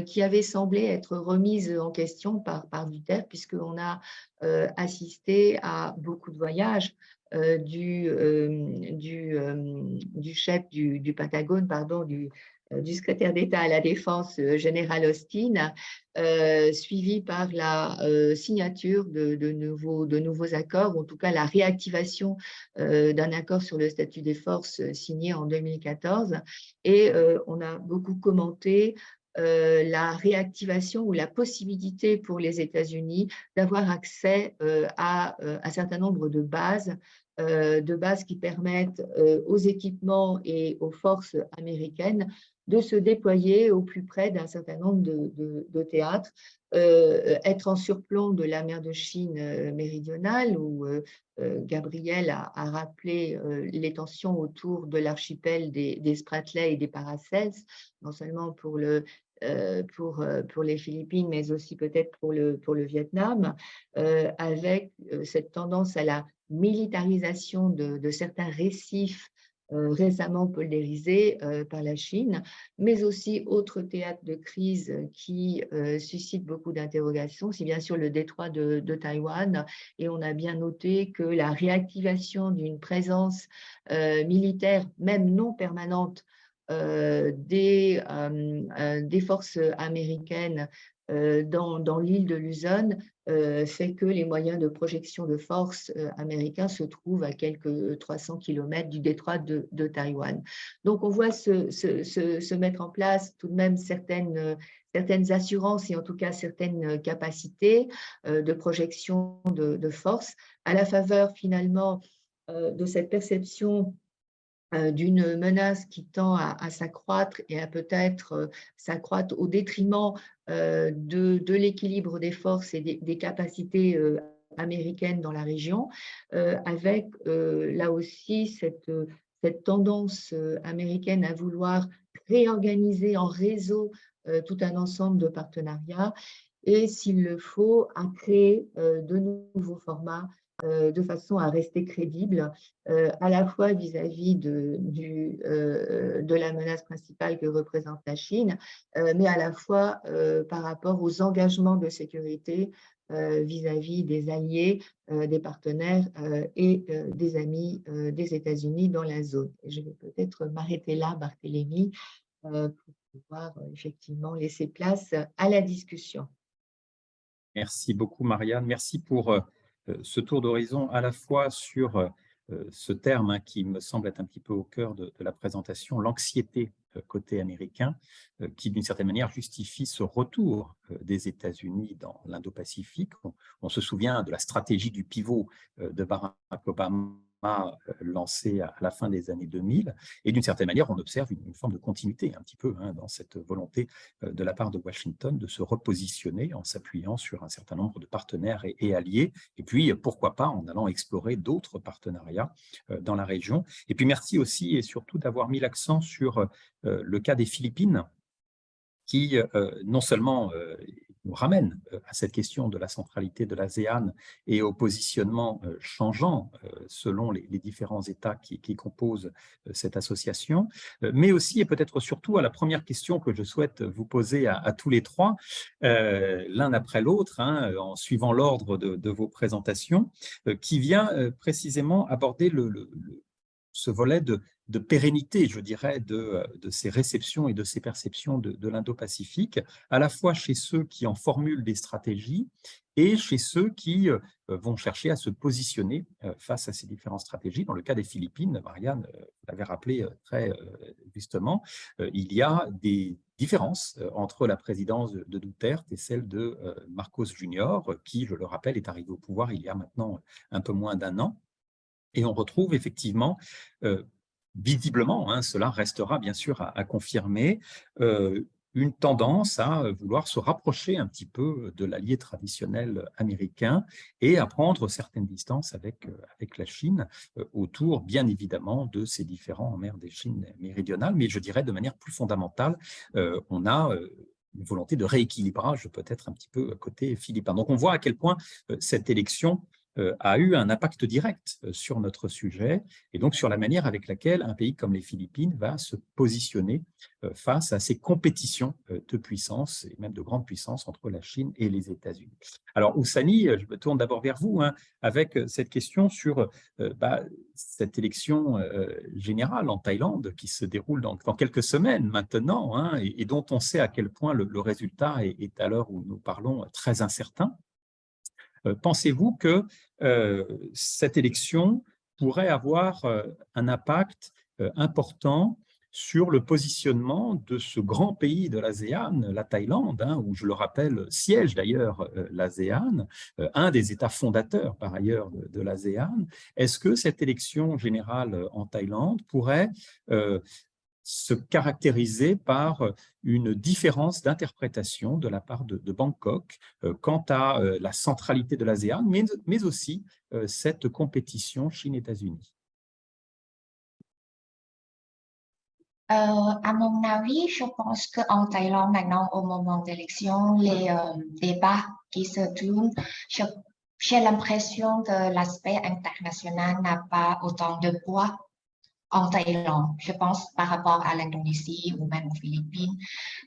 qui avait semblé être remise en question par Duterte, puisqu'on a assisté à beaucoup de voyages du chef du Pentagone, pardon, du secrétaire d'État à la Défense, général Austin, suivi par la signature de nouveaux accords, ou en tout cas la réactivation d'un accord sur le statut des forces signé en 2014. Et on a beaucoup commenté la réactivation ou la possibilité pour les États-Unis d'avoir accès à un certain nombre de bases qui permettent aux équipements et aux forces américaines de se déployer au plus près d'un certain nombre de théâtres, être en surplomb de la mer de Chine méridionale, où Gabriel a rappelé les tensions autour de l'archipel des Spratleys et des Paracels, non seulement pour les Philippines, mais aussi peut-être pour le Vietnam, avec cette tendance à la militarisation de certains récifs récemment polarisés par la Chine, mais aussi autres théâtres de crise qui suscitent beaucoup d'interrogations, c'est bien sûr le détroit de Taïwan, et on a bien noté que la réactivation d'une présence militaire, même non permanente, des forces américaines dans l'île de Luzon fait que les moyens de projection de force américains se trouvent à quelques 300 km du détroit de Taïwan. Donc, on voit se mettre en place tout de même certaines assurances et en tout cas certaines capacités de projection de force à la faveur finalement de cette perception d'une menace qui tend à s'accroître et à peut-être s'accroître au détriment de l'équilibre des forces et des capacités américaines dans la région, avec là aussi cette tendance américaine à vouloir réorganiser en réseau tout un ensemble de partenariats et, s'il le faut, à créer de nouveaux formats de façon à rester crédible, à la fois vis-à-vis de la menace principale que représente la Chine, mais à la fois par rapport aux engagements de sécurité vis-à-vis des alliés, des partenaires et des amis des États-Unis dans la zone. Je vais peut-être m'arrêter là, Barthélémy, pour pouvoir effectivement laisser place à la discussion. Merci beaucoup, Marianne. Merci pour ce tour d'horizon à la fois sur ce terme qui me semble être un petit peu au cœur de la présentation, l'anxiété côté américain, qui d'une certaine manière justifie ce retour des États-Unis dans l'Indo-Pacifique. On se souvient de la stratégie du pivot de Barack Obama lancée à la fin des années 2000, et d'une certaine manière, on observe une forme de continuité un petit peu dans cette volonté de la part de Washington de se repositionner en s'appuyant sur un certain nombre de partenaires et alliés, et puis pourquoi pas en allant explorer d'autres partenariats dans la région. Et puis merci aussi et surtout d'avoir mis l'accent sur le cas des Philippines, qui non seulement nous ramène à cette question de la centralité de l'ASEAN et au positionnement changeant selon les différents États qui composent cette association, mais aussi et peut-être surtout à la première question que je souhaite vous poser à tous les trois, l'un après l'autre, en suivant l'ordre de vos présentations, qui vient précisément aborder ce volet de pérennité, je dirais, de ces réceptions et de ces perceptions de l'Indo-Pacifique, à la fois chez ceux qui en formulent des stratégies et chez ceux qui vont chercher à se positionner face à ces différentes stratégies. Dans le cas des Philippines, Marianne, vous l'avez rappelé très justement, il y a des différences entre la présidence de Duterte et celle de Marcos Junior, qui, je le rappelle, est arrivé au pouvoir il y a maintenant un peu moins d'un an. Et on retrouve effectivement, visiblement, cela restera bien sûr à confirmer, une tendance à vouloir se rapprocher un petit peu de l'allié traditionnel américain et à prendre certaines distances avec la Chine, autour bien évidemment de ces différends en mer des Chines méridionales, mais je dirais de manière plus fondamentale, on a une volonté de rééquilibrage peut-être un petit peu côté philippin. Donc on voit à quel point cette élection a eu un impact direct sur notre sujet et donc sur la manière avec laquelle un pays comme les Philippines va se positionner face à ces compétitions de puissance et même de grande puissance entre la Chine et les États-Unis. Alors Oussani, je me tourne d'abord vers vous avec cette question sur cette élection générale en Thaïlande qui se déroule dans quelques semaines maintenant et dont on sait à quel point le résultat est à l'heure où nous parlons très incertain. Pensez-vous que cette élection pourrait avoir un impact important sur le positionnement de ce grand pays de l'ASEAN, la Thaïlande, où, je le rappelle, siège d'ailleurs l'ASEAN, un des États fondateurs par ailleurs de l'ASEAN? Est-ce que cette élection générale en Thaïlande pourrait se caractériser par une différence d'interprétation de la part de Bangkok quant à la centralité de l'ASEAN, mais aussi cette compétition Chine-États-Unis? À mon avis, je pense qu'en Thaïlande, maintenant, au moment d'élection, les débats qui se tournent, j'ai l'impression que l'aspect international n'a pas autant de poids en Thaïlande. Je pense par rapport à l'Indonésie ou même aux Philippines.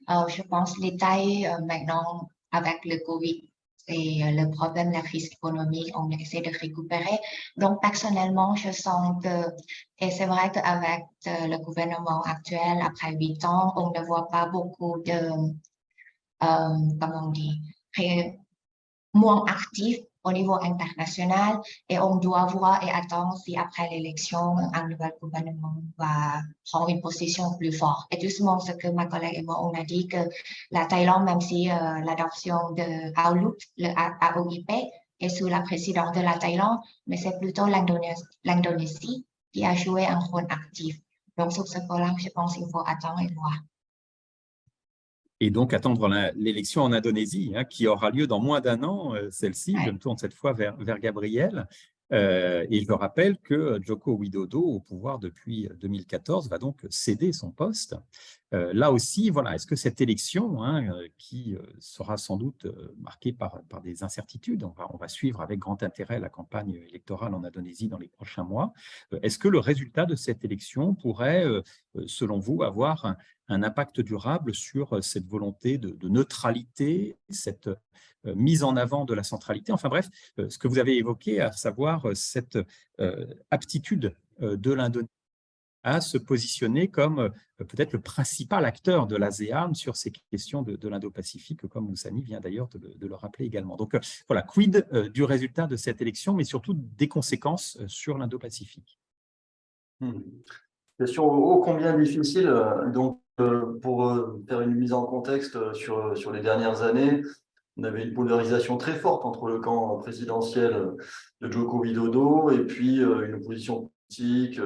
Je que les Thaïs, maintenant, avec le Covid et le problème, la crise économique, on essaie de récupérer. Donc, personnellement, je sens que, et c'est vrai qu'avec le gouvernement actuel, après 8 ans, on ne voit pas beaucoup de, comment on dit, moins actif au niveau international et on doit voir et attendre si après l'élection, un nouvel gouvernement va prendre une position plus forte. Et justement, ce que ma collègue et moi, on a dit que la Thaïlande, même si l'adoption de Outlook, le AOIP, est sous la présidence de la Thaïlande, mais c'est plutôt l'Indonésie qui a joué un rôle actif. Donc, sur ce point-là, je pense qu'il faut attendre et voir. Et donc attendre l'élection en Indonésie, hein, qui aura lieu dans moins d'un an, celle-ci. Je me tourne cette fois vers Gabriel. Et je rappelle que Joko Widodo, au pouvoir depuis 2014, va donc céder son poste. Là aussi, voilà, est-ce que cette élection, hein, qui sera sans doute marquée par des incertitudes, on va suivre avec grand intérêt la campagne électorale en Indonésie dans les prochains mois, est-ce que le résultat de cette élection pourrait, selon vous, avoir un impact durable sur cette volonté de neutralité, cette mise en avant de la centralité, enfin bref, ce que vous avez évoqué, à savoir cette aptitude de l'Indonésie à se positionner comme peut-être le principal acteur de l'ASEAN sur ces questions de l'Indo-Pacifique, comme Moussani vient d'ailleurs de le rappeler également. Donc voilà, quid du résultat de cette élection, mais surtout des conséquences sur l'Indo-Pacifique. Question ô combien difficile. Donc, pour faire une mise en contexte sur les dernières années, on avait une polarisation très forte entre le camp présidentiel de Joko Widodo et puis une opposition politique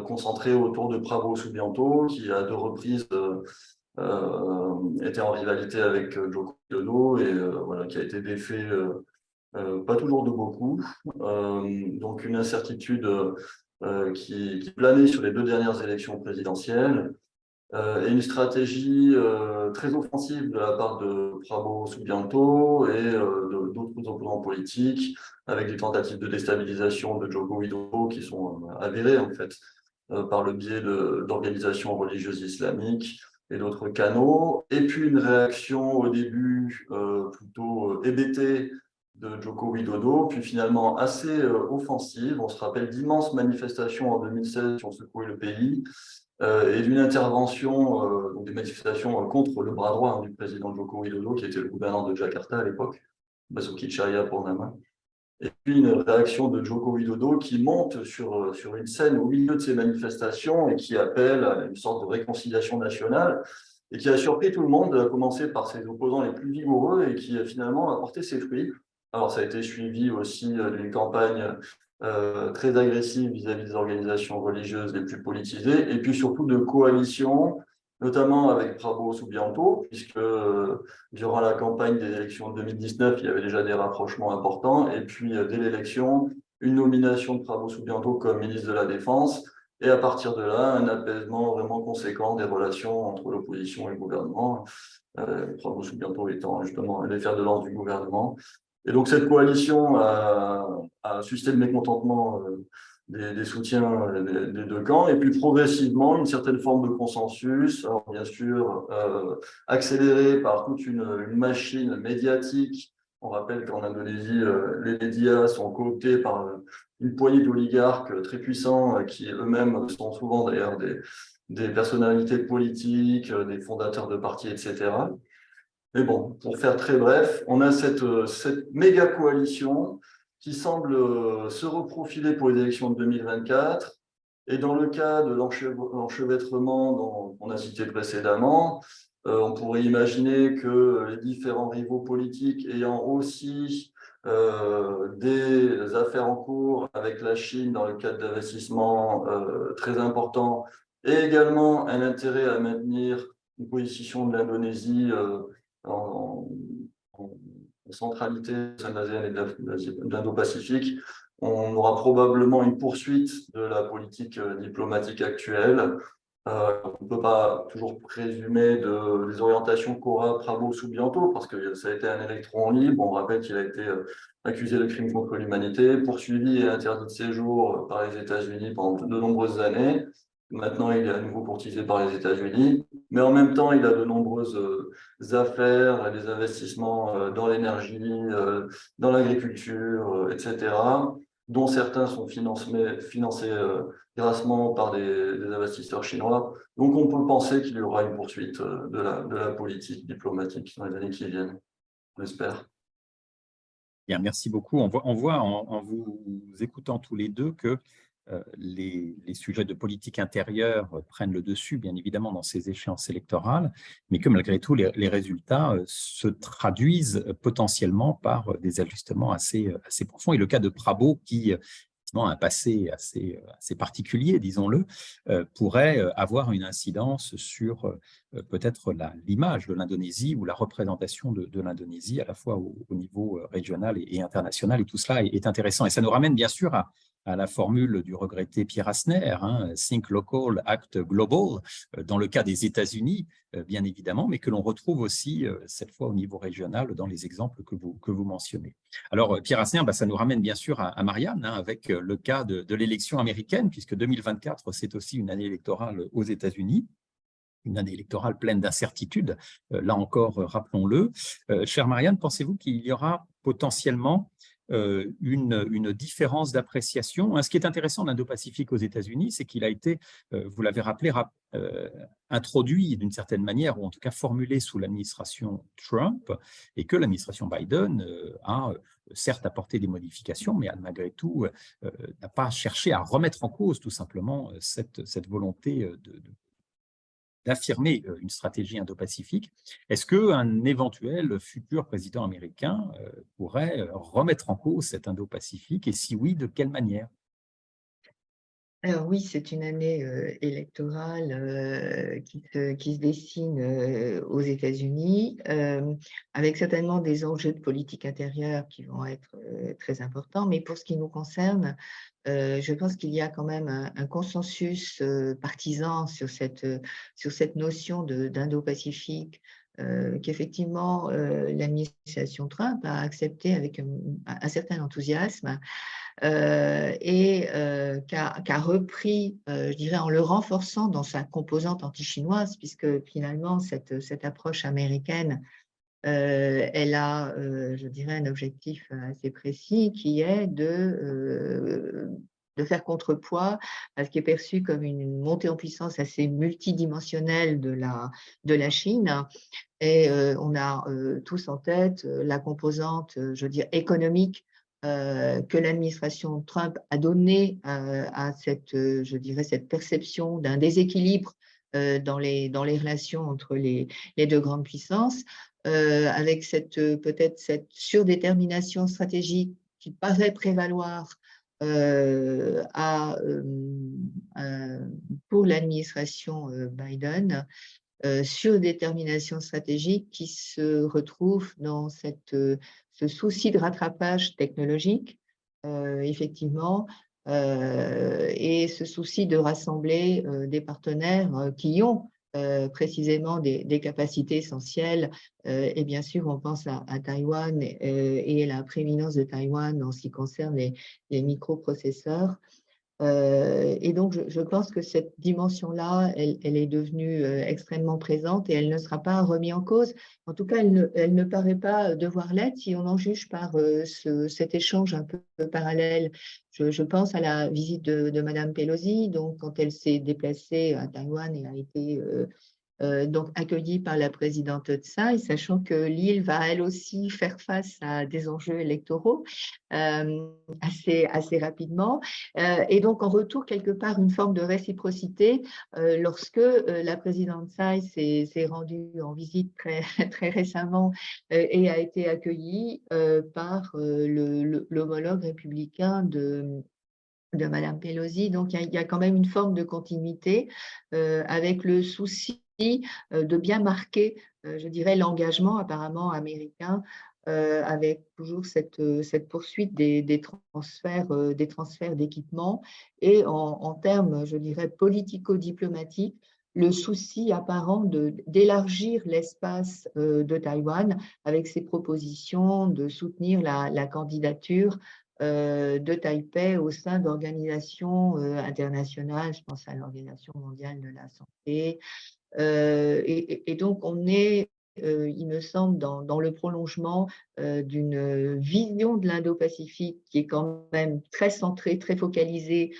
concentrée autour de Prabowo Subianto, qui à deux reprises était en rivalité avec Joko Widodo et voilà, qui a été défait pas toujours de beaucoup. Donc une incertitude qui planait sur les deux dernières élections présidentielles. Et une stratégie très offensive de la part de Prabowo Subianto et d'autres opposants politiques, avec des tentatives de déstabilisation de Joko Widodo qui sont avérées en fait par le biais d'organisations religieuses islamiques et d'autres canaux. Et puis une réaction au début plutôt hébétée de Joko Widodo, puis finalement assez offensive. On se rappelle d'immenses manifestations en 2016 qui ont secoué le pays. Et d'une intervention, donc des manifestations contre le bras droit du président Joko Widodo, qui était le gouverneur de Jakarta à l'époque, Basuki Cahayapurnama. Et puis une réaction de Joko Widodo qui monte sur une scène au milieu de ces manifestations et qui appelle à une sorte de réconciliation nationale et qui a surpris tout le monde, à commencer par ses opposants les plus vigoureux et qui finalement a porté ses fruits. Alors ça a été suivi aussi d'une campagne très agressive vis-à-vis des organisations religieuses les plus politisées, et puis surtout de coalitions, notamment avec Prabowo Subianto, puisque durant la campagne des élections de 2019, il y avait déjà des rapprochements importants, et puis dès l'élection, une nomination de Prabowo Subianto comme ministre de la Défense, et à partir de là, un apaisement vraiment conséquent des relations entre l'opposition et le gouvernement, Prabowo Subianto étant justement les fers de lance du gouvernement. Et donc cette coalition a suscité le mécontentement des soutiens des deux camps, et puis progressivement une certaine forme de consensus, alors bien sûr accélérée par toute une machine médiatique. On rappelle qu'en Indonésie, les médias sont cooptés par une poignée d'oligarques très puissants qui eux-mêmes sont souvent d'ailleurs des personnalités politiques, des fondateurs de partis, etc. Mais bon, pour faire très bref, on a cette méga coalition qui semble se reprofiler pour les élections de 2024. Et dans le cas de l'enchevêtrement qu'on a cité précédemment, on pourrait imaginer que les différents rivaux politiques ayant aussi des affaires en cours avec la Chine dans le cadre d'investissements très importants et également un intérêt à maintenir une position de l'Indonésie en centralité au sein de l'ASEAN et de l'Indo-Pacifique, on aura probablement une poursuite de la politique diplomatique actuelle. On ne peut pas toujours présumer des orientations qu'aura Prabowo Subianto, parce que ça a été un électron libre. On rappelle qu'il a été accusé de crimes contre l'humanité, poursuivi et interdit de séjour par les États-Unis pendant de nombreuses années. Maintenant, il est à nouveau courtisé par les États-Unis, mais en même temps, il a de nombreuses affaires, des investissements dans l'énergie, dans l'agriculture, etc., dont certains sont financés grassement par des investisseurs chinois. Donc, on peut penser qu'il y aura une poursuite de la politique diplomatique dans les années qui viennent, j'espère. Bien, merci beaucoup. On voit en vous écoutant tous les deux que les sujets de politique intérieure prennent le dessus, bien évidemment, dans ces échéances électorales, mais que malgré tout, les résultats se traduisent potentiellement par des ajustements assez profonds. Et le cas de Prabo, qui un passé assez particulier, disons-le, pourrait avoir une incidence sur peut-être l'image de l'Indonésie ou la représentation de l'Indonésie à la fois au niveau régional et international. Et tout cela est intéressant. Et ça nous ramène bien sûr à la formule du regretté Pierre Asner, hein, Think Local, Act Global, dans le cas des États-Unis, bien évidemment, mais que l'on retrouve aussi cette fois au niveau régional dans les exemples que vous mentionnez. Alors, Pierre Asner, ça nous ramène bien sûr à Marianne, hein, avec le cas de l'élection américaine, puisque 2024, c'est aussi une année électorale aux États-Unis, une année électorale pleine d'incertitudes, là encore, rappelons-le. Chère Marianne, pensez-vous qu'il y aura potentiellement une différence d'appréciation? Ce qui est intéressant de l'Indo-Pacifique aux États-Unis, c'est qu'il a été, vous l'avez rappelé, introduit d'une certaine manière, ou en tout cas formulé sous l'administration Trump, et que l'administration Biden a certes apporté des modifications, mais malgré tout n'a pas cherché à remettre en cause tout simplement cette volonté d'affirmer une stratégie indo-pacifique. Est-ce qu'un éventuel futur président américain pourrait remettre en cause cet Indo-Pacifique, et si oui, de quelle manière? Alors oui, c'est une année électorale qui se dessine aux États-Unis, avec certainement des enjeux de politique intérieure qui vont être très importants. Mais pour ce qui nous concerne, je pense qu'il y a quand même un consensus partisan sur cette notion d'Indo-Pacifique, qu'effectivement l'administration Trump a accepté avec un certain enthousiasme. Et qu'a repris, je dirais, en le renforçant dans sa composante anti-chinoise, puisque finalement, cette approche américaine, elle a, je dirais, un objectif assez précis qui est de faire contrepoids à ce qui est perçu comme une montée en puissance assez multidimensionnelle de la Chine. Et on a tous en tête la composante, je veux dire, économique que l'administration Trump a donnée à je dirais, cette perception d'un déséquilibre dans les relations entre les deux grandes puissances, avec peut-être cette surdétermination stratégique qui paraît prévaloir pour l'administration Biden, surdétermination stratégique qui se retrouve dans ce souci de rattrapage technologique, effectivement, et ce souci de rassembler des partenaires qui ont précisément des capacités essentielles. Et bien sûr, on pense à Taïwan et la prééminence de Taïwan en ce qui concerne les microprocesseurs. Et donc, je pense que cette dimension-là, elle est devenue extrêmement présente et elle ne sera pas remise en cause. En tout cas, elle ne paraît pas devoir l'être si on en juge par cet échange un peu parallèle. Je pense à la visite de Madame Pelosi, donc quand elle s'est déplacée à Taïwan et a été donc accueillie par la présidente Tsai, sachant que l'île va elle aussi faire face à des enjeux électoraux assez rapidement. Et donc en retour, quelque part, une forme de réciprocité lorsque la présidente Tsai s'est rendue en visite très récemment et a été accueillie par l'homologue républicain de Madame Pelosi. Donc, il y a quand même une forme de continuité avec le souci de bien marquer, je dirais, l'engagement apparemment américain avec toujours cette poursuite des transferts d'équipements et en termes, je dirais, politico-diplomatiques, le souci apparent d'élargir l'espace de Taïwan avec ses propositions de soutenir la candidature de Taipei au sein d'organisations internationales, je pense à l'Organisation mondiale de la santé. Et donc, on est, il me semble, dans le prolongement d'une vision de l'Indo-Pacifique qui est quand même très centrée, très focalisée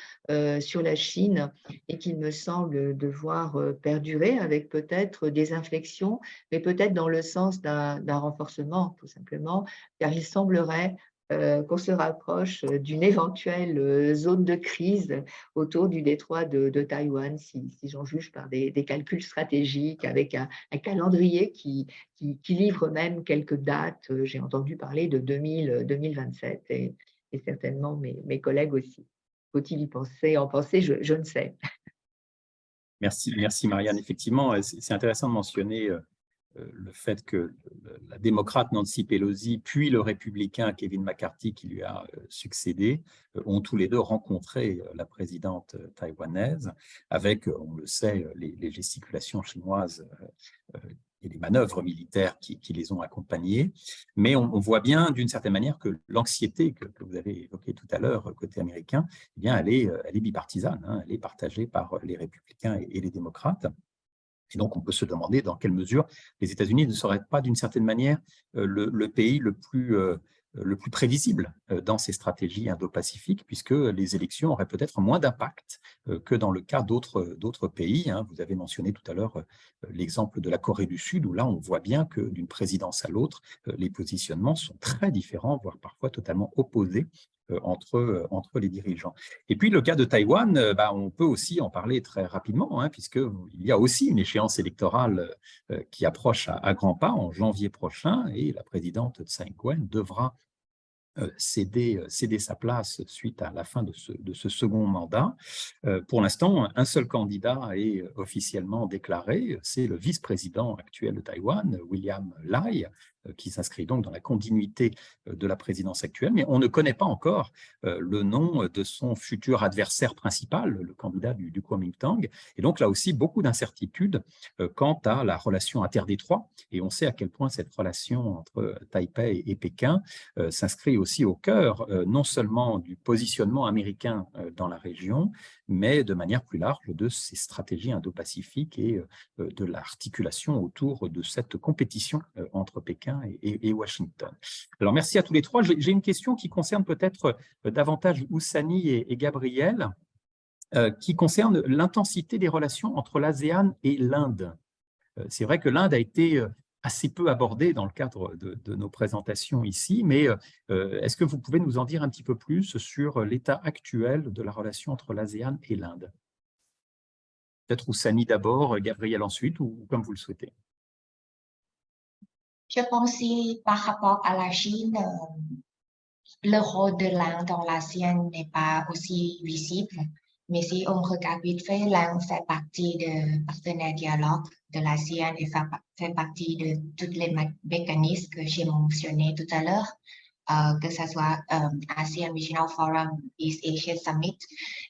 sur la Chine et qu'il me semble devoir perdurer avec peut-être des inflexions, mais peut-être dans le sens d'un renforcement, tout simplement, car il semblerait qu'on se rapproche d'une éventuelle zone de crise autour du détroit de Taïwan, si j'en juge par des calculs stratégiques, avec un calendrier qui livre même quelques dates. J'ai entendu parler de 2027 et certainement mes collègues aussi. Faut-il y penser, en penser, je ne sais. Merci Marianne. Effectivement, c'est intéressant de mentionner le fait que la démocrate Nancy Pelosi, puis le républicain Kevin McCarthy, qui lui a succédé, ont tous les deux rencontré la présidente taïwanaise avec, on le sait, les gesticulations chinoises et les manœuvres militaires qui les ont accompagnés. Mais on voit bien, d'une certaine manière, que l'anxiété que vous avez évoquée tout à l'heure, côté américain, eh bien, elle est bipartisane, hein, elle est partagée par les républicains et les démocrates. Et donc, on peut se demander dans quelle mesure les États-Unis ne seraient pas, d'une certaine manière, le pays le plus prévisible dans ces stratégies indo-pacifiques, puisque les élections auraient peut-être moins d'impact que dans le cas d'autres pays. Vous avez mentionné tout à l'heure l'exemple de la Corée du Sud, où là, on voit bien que d'une présidence à l'autre, les positionnements sont très différents, voire parfois totalement opposés entre les dirigeants. Et puis, le cas de Taïwan, on peut aussi en parler très rapidement, puisqu'il y a aussi une échéance électorale qui approche à grands pas en janvier prochain, et la présidente Tsai Ing-wen devra céder sa place suite à la fin de ce second mandat. Pour l'instant, un seul candidat est officiellement déclaré, c'est le vice-président actuel de Taïwan, William Lai, qui s'inscrit donc dans la continuité de la présidence actuelle, mais on ne connaît pas encore le nom de son futur adversaire principal, le candidat du Kuomintang, et donc là aussi beaucoup d'incertitudes quant à la relation interdétroit, et on sait à quel point cette relation entre Taipei et Pékin s'inscrit aussi au cœur non seulement du positionnement américain dans la région, mais de manière plus large de ces stratégies indo-pacifiques et de l'articulation autour de cette compétition entre Pékin et Washington. Alors, merci à tous les trois. J'ai une question qui concerne peut-être davantage Oussani et Gabriel, qui concerne l'intensité des relations entre l'ASEAN et l'Inde. C'est vrai que l'Inde a été assez peu abordée dans le cadre de nos présentations ici, mais est-ce que vous pouvez nous en dire un petit peu plus sur l'état actuel de la relation entre l'ASEAN et l'Inde? Peut-être Oussani d'abord, Gabriel ensuite, ou comme vous le souhaitez. Je pense que par rapport à la Chine, le rôle de l'Inde dans l'ASEAN n'est pas aussi visible. Mais si on regarde vite fait, l'Inde fait partie de partenaires dialogue de l'ASEAN et fait partie de tous les mécanismes que j'ai mentionnés tout à l'heure, que ce soit ASEAN Regional Forum, East Asia Summit.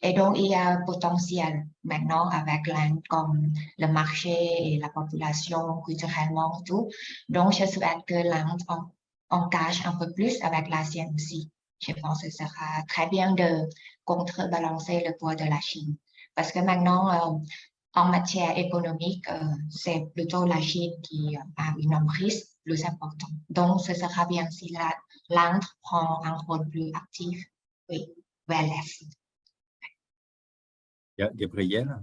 Et donc, il y a un potentiel maintenant avec l'Inde comme le marché et la population culturellement, tout. Donc, je souhaite que l'Inde engage un peu plus avec l'ASEAN aussi. Je pense que ce sera très bien de contrebalancer le poids de la Chine. Parce que maintenant, en matière économique, c'est plutôt la Chine qui a une emprise plus importante. Donc, ce sera bien si l'Inde prend un rôle plus actif. Oui, vers l'Est. Gabriel?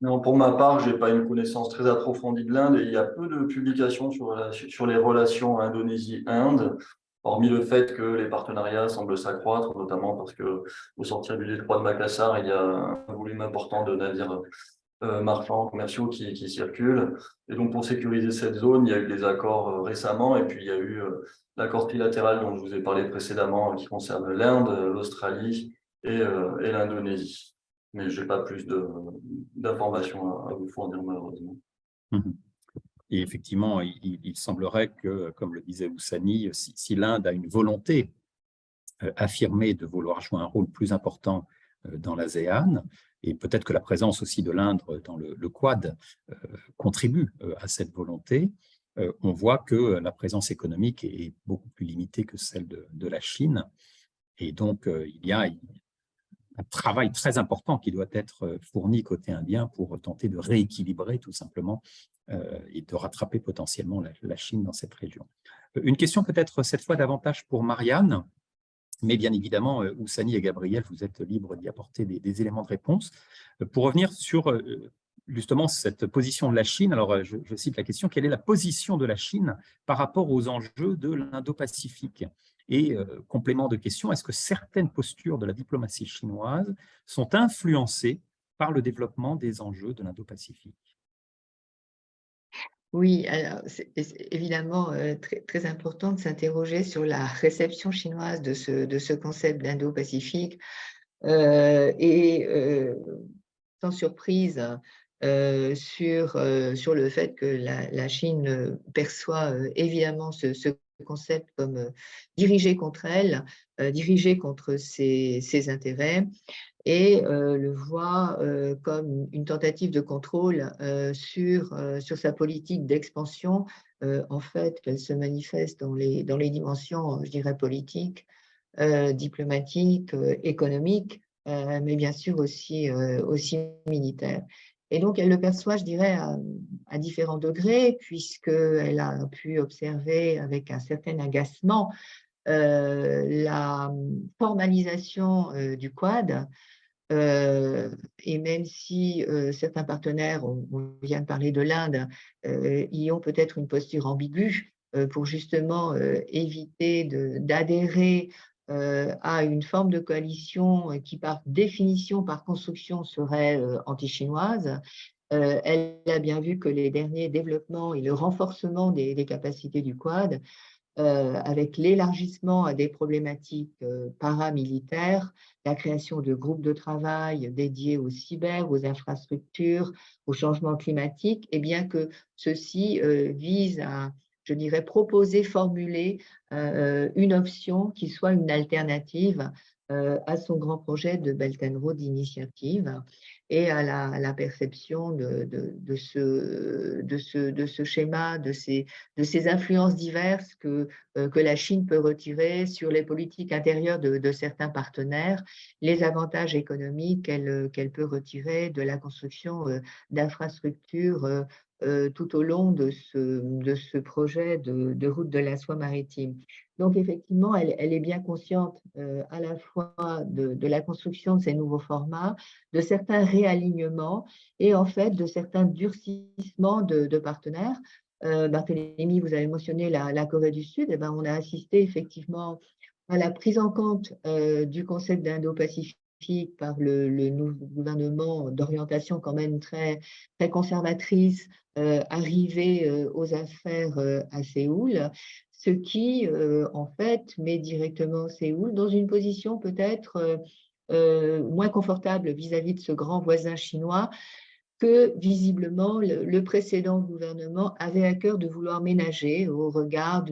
Non, pour ma part, je n'ai pas une connaissance très approfondie de l'Inde et il y a peu de publications sur les relations Indonésie-Inde, hormis le fait que les partenariats semblent s'accroître, notamment parce qu'au sortir du détroit de Makassar, il y a un volume important de navires marchands, commerciaux qui circulent. Et donc, pour sécuriser cette zone, il y a eu des accords récemment et puis il y a eu l'accord trilatéral dont je vous ai parlé précédemment qui concerne l'Inde, l'Australie et l'Indonésie. Mais je n'ai pas plus d'informations à vous fournir, malheureusement. Et effectivement, il semblerait que, comme le disait Oussani, si l'Inde a une volonté affirmée de vouloir jouer un rôle plus important dans l'ASEAN, et peut-être que la présence aussi de l'Inde dans le Quad contribue à cette volonté, on voit que la présence économique est beaucoup plus limitée que celle de la Chine. Et donc, il y a un travail très important qui doit être fourni côté indien pour tenter de rééquilibrer tout simplement et de rattraper potentiellement la Chine dans cette région. Une question peut-être cette fois davantage pour Marianne, mais bien évidemment, Oussani et Gabriel, vous êtes libres d'y apporter des éléments de réponse. Pour revenir sur justement cette position de la Chine, alors je cite la question, quelle est la position de la Chine par rapport aux enjeux de l'Indo-Pacifique? Et complément de question, est-ce que certaines postures de la diplomatie chinoise sont influencées par le développement des enjeux de l'Indo-Pacifique? Oui, alors c'est évidemment très, très important de s'interroger sur la réception chinoise de ce concept d'Indo-Pacifique. Sans surprise sur le fait que la Chine perçoit évidemment ce concept comme dirigé contre elle, dirigé contre ses intérêts, et le voit comme une tentative de contrôle sur sa politique d'expansion, en fait, qu'elle se manifeste dans les dimensions, je dirais, politiques, diplomatiques, économiques, mais bien sûr aussi militaires. Et donc, elle le perçoit, je dirais, à différents degrés, puisqu'elle a pu observer avec un certain agacement la formalisation du Quad. Et même si certains partenaires, on vient de parler de l'Inde, y ont peut-être une posture ambiguë pour justement éviter d'adhérer à une forme de coalition qui, par définition, par construction, serait anti-chinoise. Elle a bien vu que les derniers développements et le renforcement des capacités du Quad, avec l'élargissement à des problématiques paramilitaires, la création de groupes de travail dédiés au cyber, aux infrastructures, au changement climatique, et bien que ceci vise à, je dirais, proposer, formuler une option qui soit une alternative à son grand projet de Belt and Road Initiative et à la perception de ce schéma, de ces influences diverses que la Chine peut retirer sur les politiques intérieures de certains partenaires, les avantages économiques qu'elle peut retirer de la construction d'infrastructures tout au long de ce projet de route de la soie maritime. Donc, effectivement, elle est bien consciente à la fois de la construction de ces nouveaux formats, de certains réalignements et en fait de certains durcissements de partenaires. Barthélémy, vous avez mentionné la Corée du Sud. Eh ben, on a assisté effectivement à la prise en compte du concept d'Indo-Pacifique par le nouveau gouvernement d'orientation quand même très, très conservatrice arrivé aux affaires à Séoul, ce qui en fait met directement Séoul dans une position peut-être moins confortable vis-à-vis de ce grand voisin chinois que visiblement le précédent gouvernement avait à cœur de vouloir ménager au regard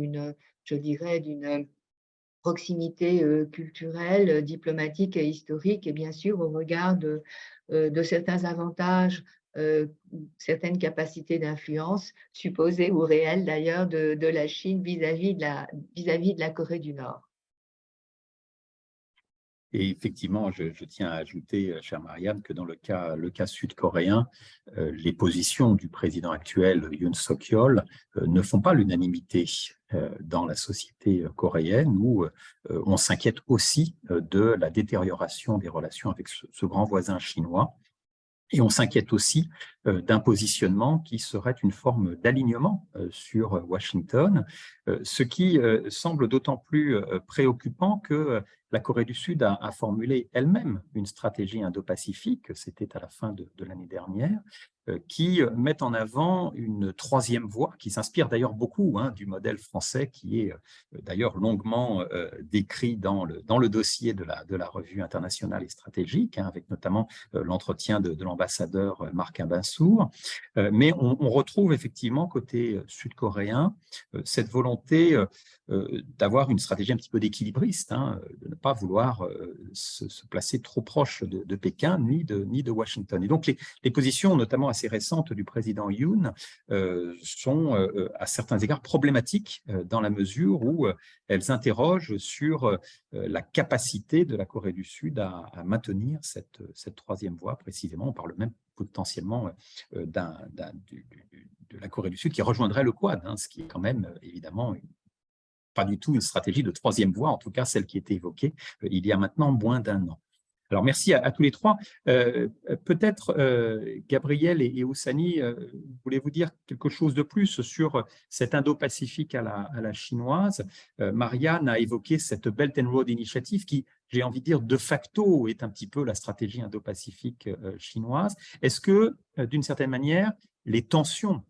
je dirais, d'une proximité culturelle, diplomatique et historique, et bien sûr au regard de certains avantages, certaines capacités d'influence, supposées ou réelles d'ailleurs, de la Chine vis-à-vis de la Corée du Nord. Et effectivement, je tiens à ajouter, chère Marianne, que dans le cas sud-coréen, les positions du président actuel, Yoon Suk-yeol, ne font pas l'unanimité dans la société coréenne, où on s'inquiète aussi de la détérioration des relations avec ce grand voisin chinois. Et on s'inquiète aussi d'un positionnement qui serait une forme d'alignement sur Washington, ce qui semble d'autant plus préoccupant que la Corée du Sud a formulé elle-même une stratégie indo-pacifique, c'était à la fin de l'année dernière, qui met en avant une troisième voie, qui s'inspire d'ailleurs beaucoup du modèle français, qui est d'ailleurs longuement décrit dans le dossier de la revue internationale et stratégique, avec notamment l'entretien de l'ambassadeur Marc Imbassour. Mais on retrouve effectivement côté sud-coréen cette volonté d'avoir une stratégie un petit peu d'équilibriste, de ne pas vouloir se placer trop proche de Pékin ni de Washington. Et donc les positions, notamment assez récentes du président Yoon, sont à certains égards problématiques dans la mesure où elles interrogent sur la capacité de la Corée du Sud à maintenir cette troisième voie précisément. On parle même potentiellement de la Corée du Sud qui rejoindrait le Quad, ce qui est quand même évidemment pas du tout une stratégie de troisième voie, en tout cas celle qui était évoquée il y a maintenant moins d'un an. Alors, merci à tous les trois. Peut-être, Gabriel et Oussani, voulez-vous dire quelque chose de plus sur cet Indo-Pacifique à la chinoise? Marianne a évoqué cette Belt and Road Initiative qui, j'ai envie de dire, de facto, est un petit peu la stratégie Indo-Pacifique chinoise. Est-ce que, d'une certaine manière, les tensions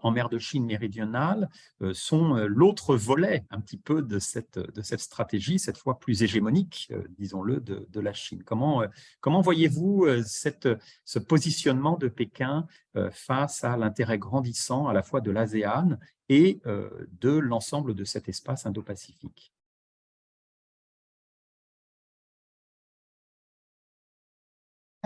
en mer de Chine méridionale sont l'autre volet un petit peu de cette stratégie, cette fois plus hégémonique, disons-le, de la Chine. Comment voyez-vous ce positionnement de Pékin face à l'intérêt grandissant à la fois de l'ASEAN et de l'ensemble de cet espace Indo-Pacifique?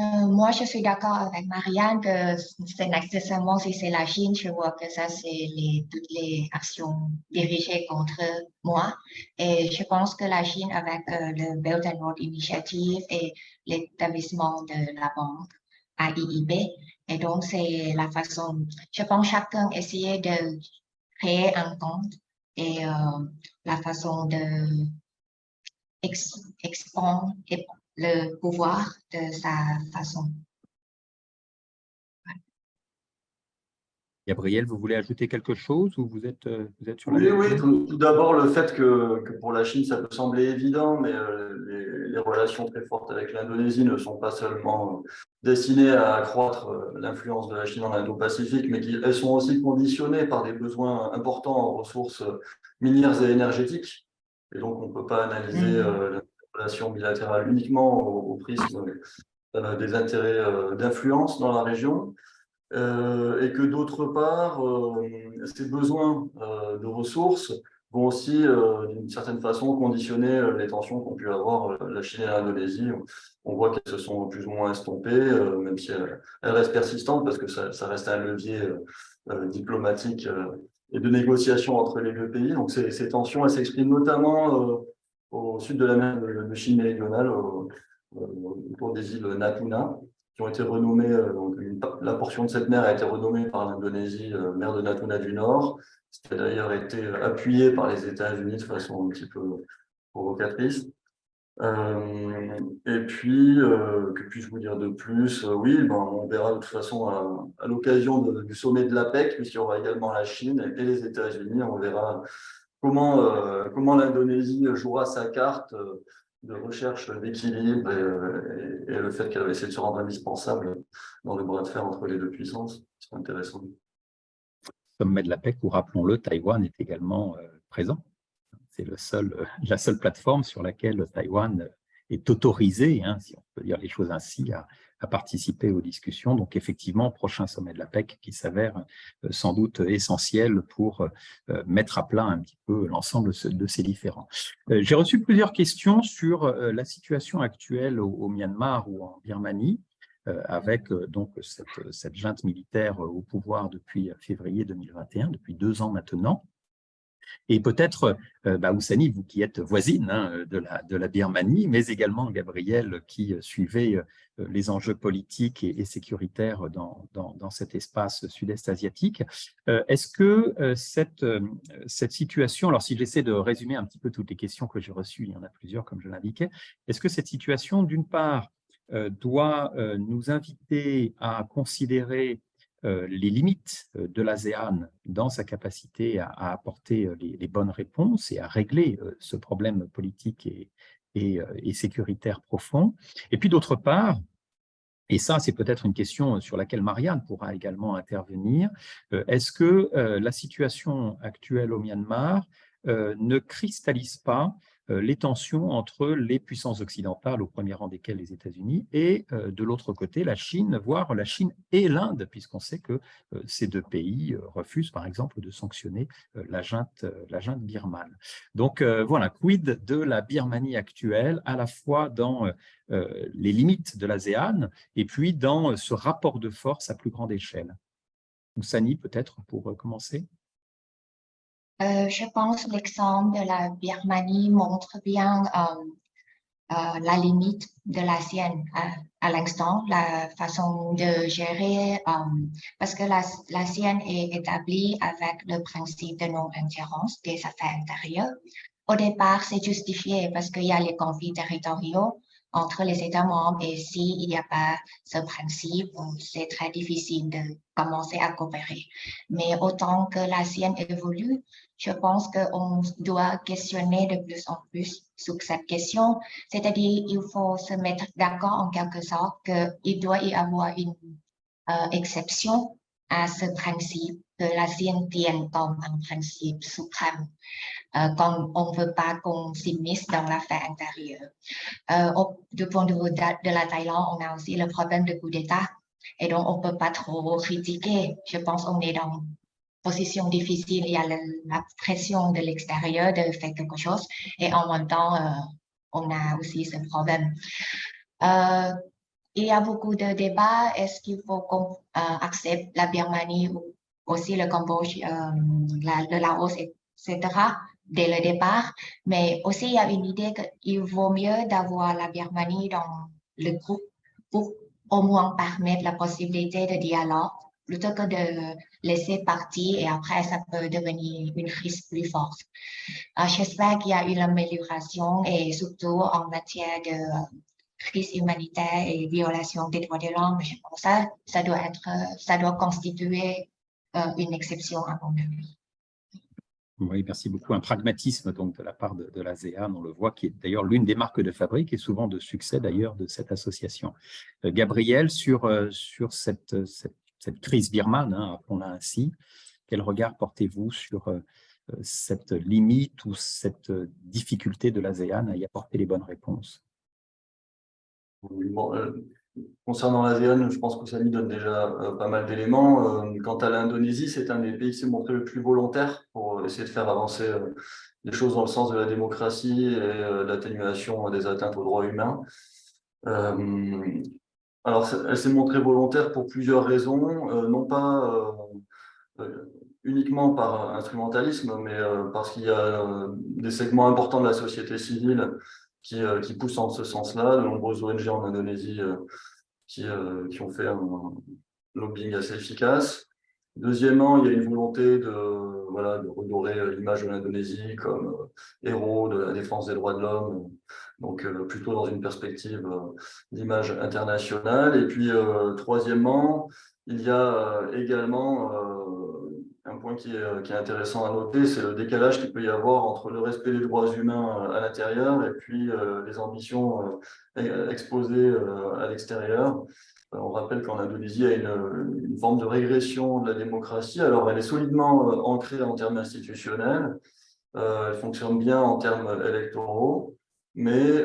Moi, je suis d'accord avec Marianne que c'est nécessairement si c'est la Chine, je vois que ça, c'est toutes les actions dirigées contre moi. Et je pense que la Chine, avec le Belt and Road Initiative et l'établissement de la banque AIIB, et donc c'est la façon, je pense chacun essayer de créer un compte et la façon de expandre le pouvoir de sa façon. Gabriel, vous voulez ajouter quelque chose ou vous êtes sur la Oui, même oui, ligne? tout d'abord, le fait que pour la Chine, ça peut sembler évident, mais les relations très fortes avec l'Indonésie ne sont pas seulement destinées à accroître l'influence de la Chine en Indo-Pacifique, mais elles sont aussi conditionnées par des besoins importants en ressources minières et énergétiques. Et donc, on ne peut pas analyser la relation bilatérale uniquement au prisme des intérêts d'influence dans la région. Et que d'autre part, ces besoins de ressources vont aussi, d'une certaine façon, conditionner les tensions qu'ont pu avoir la Chine et l'Indonésie. On voit qu'elles se sont plus ou moins estompées, même si elles restent persistantes, parce que ça reste un levier diplomatique et de négociation entre les deux pays. Donc ces tensions, elles s'expriment notamment au sud de la mer de Chine méridionale, autour des îles Natuna, qui ont été renommées, donc la portion de cette mer a été renommée par l'Indonésie mer de Natuna du Nord. C'était d'ailleurs été appuyé par les États-Unis de façon un petit peu provocatrice. Et puis, que puis-je vous dire de plus? Oui, ben, on verra de toute façon à l'occasion du sommet de l'APEC, puisqu'il y aura également la Chine et les États-Unis. On verra comment l'Indonésie jouera sa carte de recherche d'équilibre et le fait qu'elle va essayer de se rendre indispensable dans le bras de fer entre les deux puissances. C'est intéressant. Sommet de la PEC, où, rappelons-le, Taïwan est également présent. C'est la seule plateforme sur laquelle Taïwan est autorisé, si on peut dire les choses ainsi, à participer aux discussions. Donc, effectivement, prochain sommet de la PEC qui s'avère sans doute essentiel pour mettre à plat un petit peu l'ensemble de ces différends. J'ai reçu plusieurs questions sur la situation actuelle au Myanmar ou en Birmanie, avec donc cette junte militaire au pouvoir depuis février 2021, depuis 2 ans maintenant. Et peut-être, Oussani, vous qui êtes voisine de la Birmanie, mais également Gabriel qui suivait les enjeux politiques et sécuritaires dans cet espace sud-est asiatique. Est-ce que cette situation, alors si j'essaie de résumer un petit peu toutes les questions que j'ai reçues, il y en a plusieurs comme je l'indiquais, est-ce que cette situation, d'une part, doit nous inviter à considérer les limites de l'ASEAN dans sa capacité à apporter les bonnes réponses et à régler ce problème politique et sécuritaire profond. Et puis d'autre part, et ça c'est peut-être une question sur laquelle Marianne pourra également intervenir, est-ce que la situation actuelle au Myanmar ne cristallise pas les tensions entre les puissances occidentales, au premier rang desquelles les États-Unis, et de l'autre côté, la Chine, voire la Chine et l'Inde, puisqu'on sait que ces deux pays refusent, par exemple, de sanctionner la junte birmane. Donc voilà, quid de la Birmanie actuelle, à la fois dans les limites de l'ASEAN et puis dans ce rapport de force à plus grande échelle. Oussani, peut-être, pour commencer. Je pense que l'exemple de la Birmanie montre bien la limite de l'ASEAN à l'instant, la façon de gérer, parce que l'ASEAN est établie avec le principe de non-ingérence des affaires intérieures. Au départ, c'est justifié parce qu'il y a les conflits territoriaux entre les États membres et s'il n'y a pas ce principe, c'est très difficile de commencer à coopérer. Mais autant que l'ASEAN évolue, je pense qu'on doit questionner de plus en plus sur cette question, c'est-à-dire il faut se mettre d'accord en quelque sorte qu'il doit y avoir une exception à ce principe que l'ASEAN tienne comme un principe suprême. Quand on ne veut pas qu'on s'immisce dans l'affaire intérieure. Du point de vue de la Thaïlande, on a aussi le problème de coup d'État. Et donc, on ne peut pas trop critiquer. Je pense qu'on est dans une position difficile. Il y a la pression de l'extérieur de faire quelque chose. Et en même temps, on a aussi ce problème. Il y a beaucoup de débats. Est-ce qu'il faut qu'on accepte la Birmanie ou aussi le Cambodge, le Laos, etc. dès le départ. Mais aussi, il y a une idée qu'il vaut mieux d'avoir la Birmanie dans le groupe pour au moins permettre la possibilité de dialogue plutôt que de laisser partir et après, ça peut devenir une crise plus forte. J'espère qu'il y a une amélioration et surtout en matière de crise humanitaire et violation des droits de l'homme. Je pense que ça doit constituer une exception à mon avis. Oui, merci beaucoup. Un pragmatisme donc de la part de l'ASEAN, on le voit, qui est d'ailleurs l'une des marques de fabrique et souvent de succès d'ailleurs de cette association. Gabriel, sur cette crise birmane, hein, appelons-la ainsi, quel regard portez-vous sur cette limite ou cette difficulté de l'ASEAN à y apporter les bonnes réponses? Bon, concernant l'ASEAN, je pense que ça lui donne déjà pas mal d'éléments. Quant à l'Indonésie, c'est un des pays qui s'est montré le plus volontaire pour essayer de faire avancer les choses dans le sens de la démocratie et l'atténuation des atteintes aux droits humains. Alors, elle s'est montrée volontaire pour plusieurs raisons, non pas uniquement par instrumentalisme, mais parce qu'il y a des segments importants de la société civile qui poussent en ce sens-là, de nombreuses ONG en Indonésie qui ont fait un lobbying assez efficace. Deuxièmement, il y a une volonté de redorer l'image de l'Indonésie comme héros de la défense des droits de l'homme, donc plutôt dans une perspective d'image internationale. Et puis, troisièmement, il y a également un point qui est intéressant à noter, c'est le décalage qu'il peut y avoir entre le respect des droits humains à l'intérieur et puis les ambitions exposées à l'extérieur. On rappelle qu'en Indonésie, il y a une forme de régression de la démocratie. Alors, elle est solidement ancrée en termes institutionnels, elle fonctionne bien en termes électoraux, mais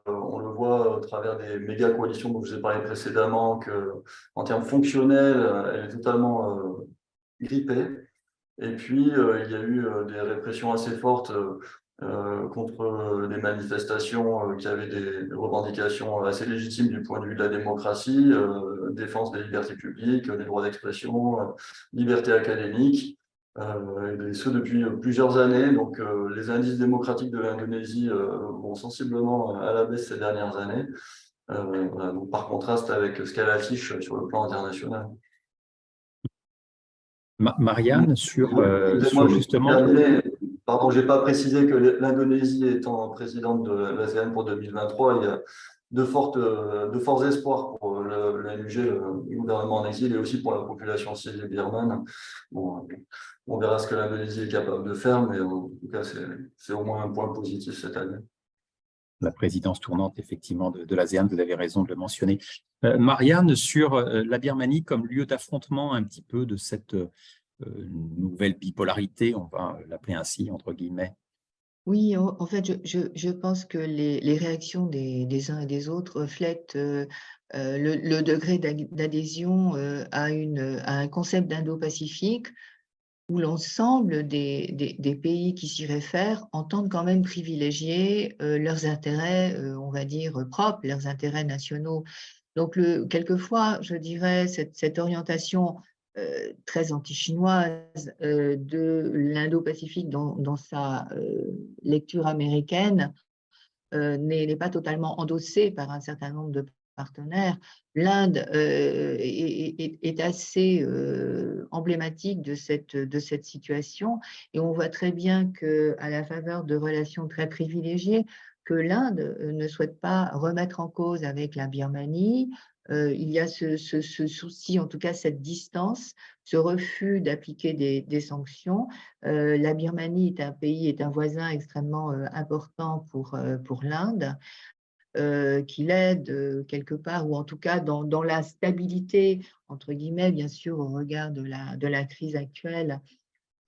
on le voit au travers des méga coalitions dont je vous ai parlé précédemment, qu'en termes fonctionnels, elle est totalement grippée. Et puis, il y a eu des répressions assez fortes contre des manifestations qui avaient des revendications assez légitimes du point de vue de la démocratie, défense des libertés publiques, des droits d'expression, liberté académique, et ce depuis plusieurs années. Donc, les indices démocratiques de l'Indonésie vont sensiblement à la baisse ces dernières années, donc par contraste avec ce qu'elle affiche sur le plan international. Marianne, sur justement… Pardon, je n'ai pas précisé que l'Indonésie étant présidente de l'ASEAN pour 2023, il y a de forts espoirs pour le MUG, le gouvernement en exil, et aussi pour la population civile birmane. Bon, on verra ce que l'Indonésie est capable de faire, mais en tout cas, c'est au moins un point positif cette année. La présidence tournante, effectivement, de l'ASEAN, vous avez raison de le mentionner. Marianne, sur la Birmanie comme lieu d'affrontement un petit peu de cette nouvelle bipolarité, on va l'appeler ainsi, entre guillemets. Oui, en fait, je pense que les réactions des uns et des autres reflètent le degré d'adhésion à un concept d'Indo-Pacifique où l'ensemble des pays qui s'y réfèrent entendent quand même privilégier leurs intérêts, on va dire, propres, leurs intérêts nationaux. Donc, quelquefois, je dirais, cette orientation très anti-chinoise de l'Indo-Pacifique dans sa lecture américaine n'est pas totalement endossée par un certain nombre de partenaires. L'Inde est assez emblématique de cette situation et on voit très bien qu'à la faveur de relations très privilégiées, que l'Inde ne souhaite pas remettre en cause avec la Birmanie. Il y a ce souci, en tout cas cette distance, ce refus d'appliquer des sanctions. La Birmanie est un voisin extrêmement important pour l'Inde. Qui l'aide quelque part, ou en tout cas dans la stabilité, entre guillemets, bien sûr, au regard de la crise actuelle,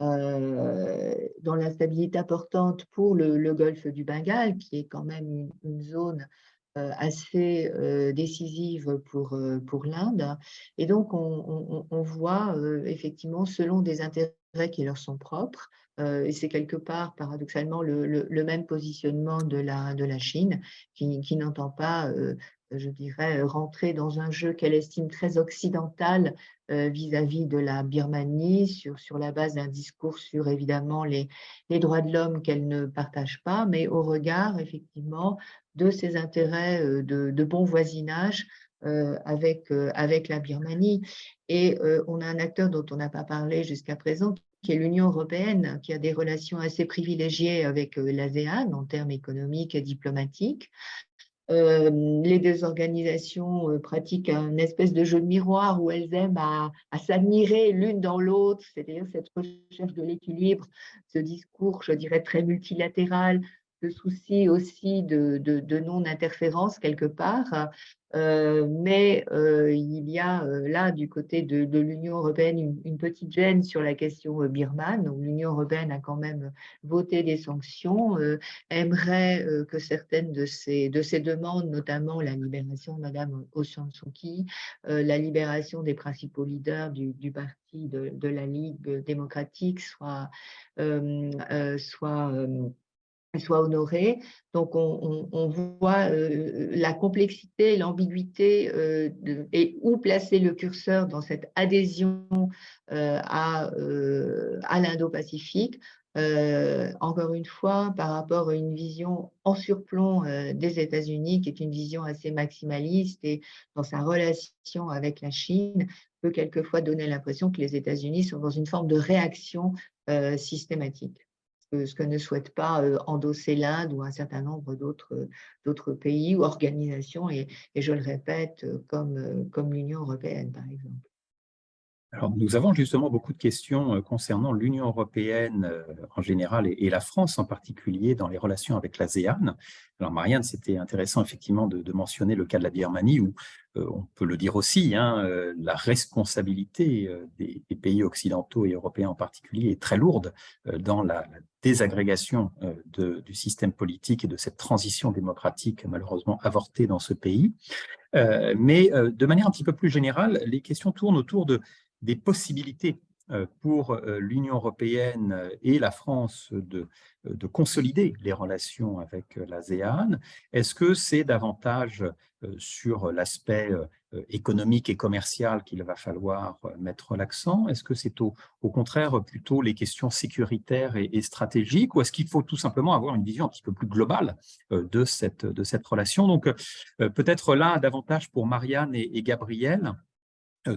dans la stabilité importante pour le golfe du Bengale, qui est quand même une zone assez décisive pour l'Inde. Et donc, on voit effectivement, selon des intérêts qui leur sont propres, et c'est quelque part, paradoxalement, le même positionnement de la Chine, qui n'entend pas, je dirais, rentrer dans un jeu qu'elle estime très occidental vis-à-vis de la Birmanie, sur la base d'un discours sur, évidemment, les droits de l'homme qu'elle ne partage pas, mais au regard, effectivement, de ses intérêts de bon voisinage avec la Birmanie. Et on a un acteur dont on n'a pas parlé jusqu'à présent, qui est l'Union européenne, qui a des relations assez privilégiées avec l'ASEAN en termes économiques et diplomatiques. Les deux organisations pratiquent un espèce de jeu de miroir où elles aiment à s'admirer l'une dans l'autre, c'est-à-dire cette recherche de l'équilibre, ce discours, je dirais, très multilatéral, ce souci aussi de non-interférence quelque part. Mais il y a là, du côté de l'Union européenne, une petite gêne sur la question birmane. L'Union européenne a quand même voté des sanctions, aimerait que certaines de ces demandes, notamment la libération de Mme Aung San Suu Kyi, la libération des principaux leaders du parti de la Ligue démocratique, soient honorées. Donc, on voit la complexité, l'ambiguïté et où placer le curseur dans cette adhésion à l'Indo-Pacifique. Encore une fois, par rapport à une vision en surplomb des États-Unis, qui est une vision assez maximaliste, et dans sa relation avec la Chine, peut quelquefois donner l'impression que les États-Unis sont dans une forme de réaction systématique, ce que ne souhaite pas endosser l'Inde ou un certain nombre d'autres pays ou organisations, et je le répète, comme l'Union européenne, par exemple. Alors, nous avons justement beaucoup de questions concernant l'Union européenne en général et la France en particulier dans les relations avec l'ASEAN. Alors, Marianne, c'était intéressant effectivement de mentionner le cas de la Birmanie où on peut le dire aussi, hein, la responsabilité des pays occidentaux et européens en particulier est très lourde dans la désagrégation du système politique et de cette transition démocratique malheureusement avortée dans ce pays. Mais de manière un petit peu plus générale, les questions tournent autour des possibilités pour l'Union européenne et la France de consolider les relations avec l'ASEAN. Est-ce que c'est davantage sur l'aspect économique et commercial qu'il va falloir mettre l'accent? Est-ce que c'est au contraire plutôt les questions sécuritaires et stratégiques, ou est-ce qu'il faut tout simplement avoir une vision un petit peu plus globale de cette relation? Donc peut-être là davantage pour Marianne et Gabriel,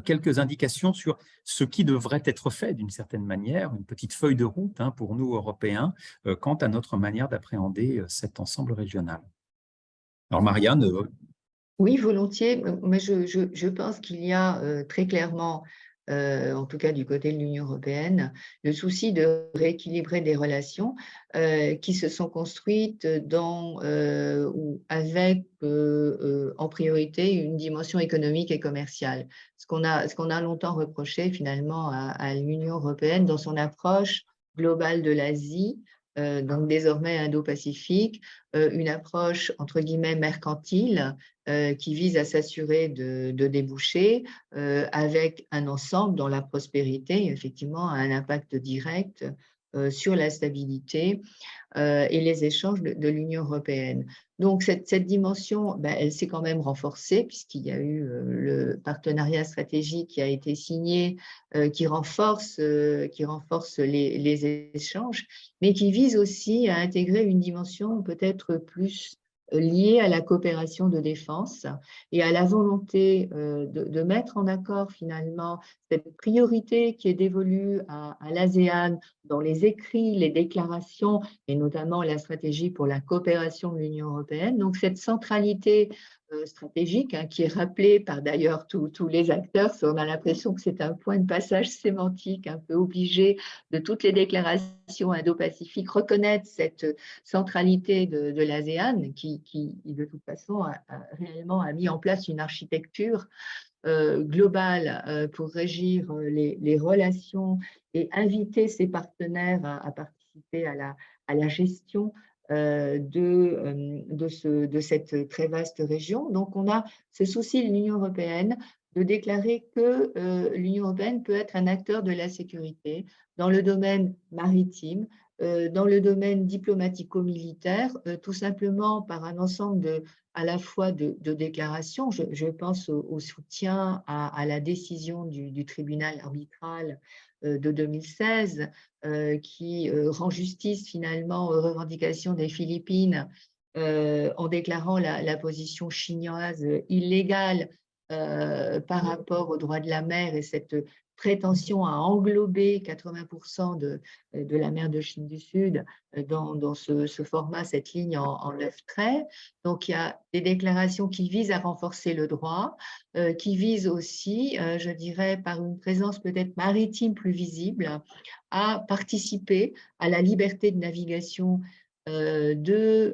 quelques indications sur ce qui devrait être fait d'une certaine manière, une petite feuille de route pour nous, Européens, quant à notre manière d'appréhender cet ensemble régional. Alors, Marianne. Oui, volontiers, mais je pense qu'il y a très clairement, en tout cas du côté de l'Union européenne, le souci de rééquilibrer des relations qui se sont construites ou avec en priorité une dimension économique et commerciale. Ce qu'on a longtemps reproché finalement à l'Union européenne dans son approche globale de l'Asie, donc désormais Indo-Pacifique, une approche entre guillemets mercantile, qui vise à s'assurer de débouchés avec un ensemble dont la prospérité, effectivement, a un impact direct sur la stabilité et les échanges de l'Union européenne. Donc, cette dimension, elle s'est quand même renforcée puisqu'il y a eu le partenariat stratégique qui a été signé, qui renforce les échanges, mais qui vise aussi à intégrer une dimension peut-être plus liées à la coopération de défense et à la volonté de mettre en accord finalement cette priorité qui est dévolue à l'ASEAN dans les écrits, les déclarations et notamment la stratégie pour la coopération de l'Union européenne. Donc cette centralité stratégique, hein, qui est rappelée par d'ailleurs tous les acteurs. On a l'impression que c'est un point de passage sémantique un peu obligé de toutes les déclarations indo-pacifiques, reconnaître cette centralité de l'ASEAN qui, de toute façon, réellement a mis en place une architecture globale pour régir les relations et inviter ses partenaires à participer à la gestion de cette très vaste région. Donc, on a ce souci de l'Union européenne de déclarer que l'Union européenne peut être un acteur de la sécurité dans le domaine maritime, dans le domaine diplomatico-militaire, tout simplement par un ensemble à la fois de déclarations. Je pense au soutien à la décision du tribunal arbitral de 2016 qui rend justice finalement aux revendications des Philippines en déclarant la position chinoise illégale par rapport aux droits de la mer et cette prétention à englober 80% de la mer de Chine du Sud dans ce format, cette ligne en 9 traits. Donc, il y a des déclarations qui visent à renforcer le droit, qui visent aussi, je dirais, par une présence peut-être maritime plus visible, à participer à la liberté de navigation de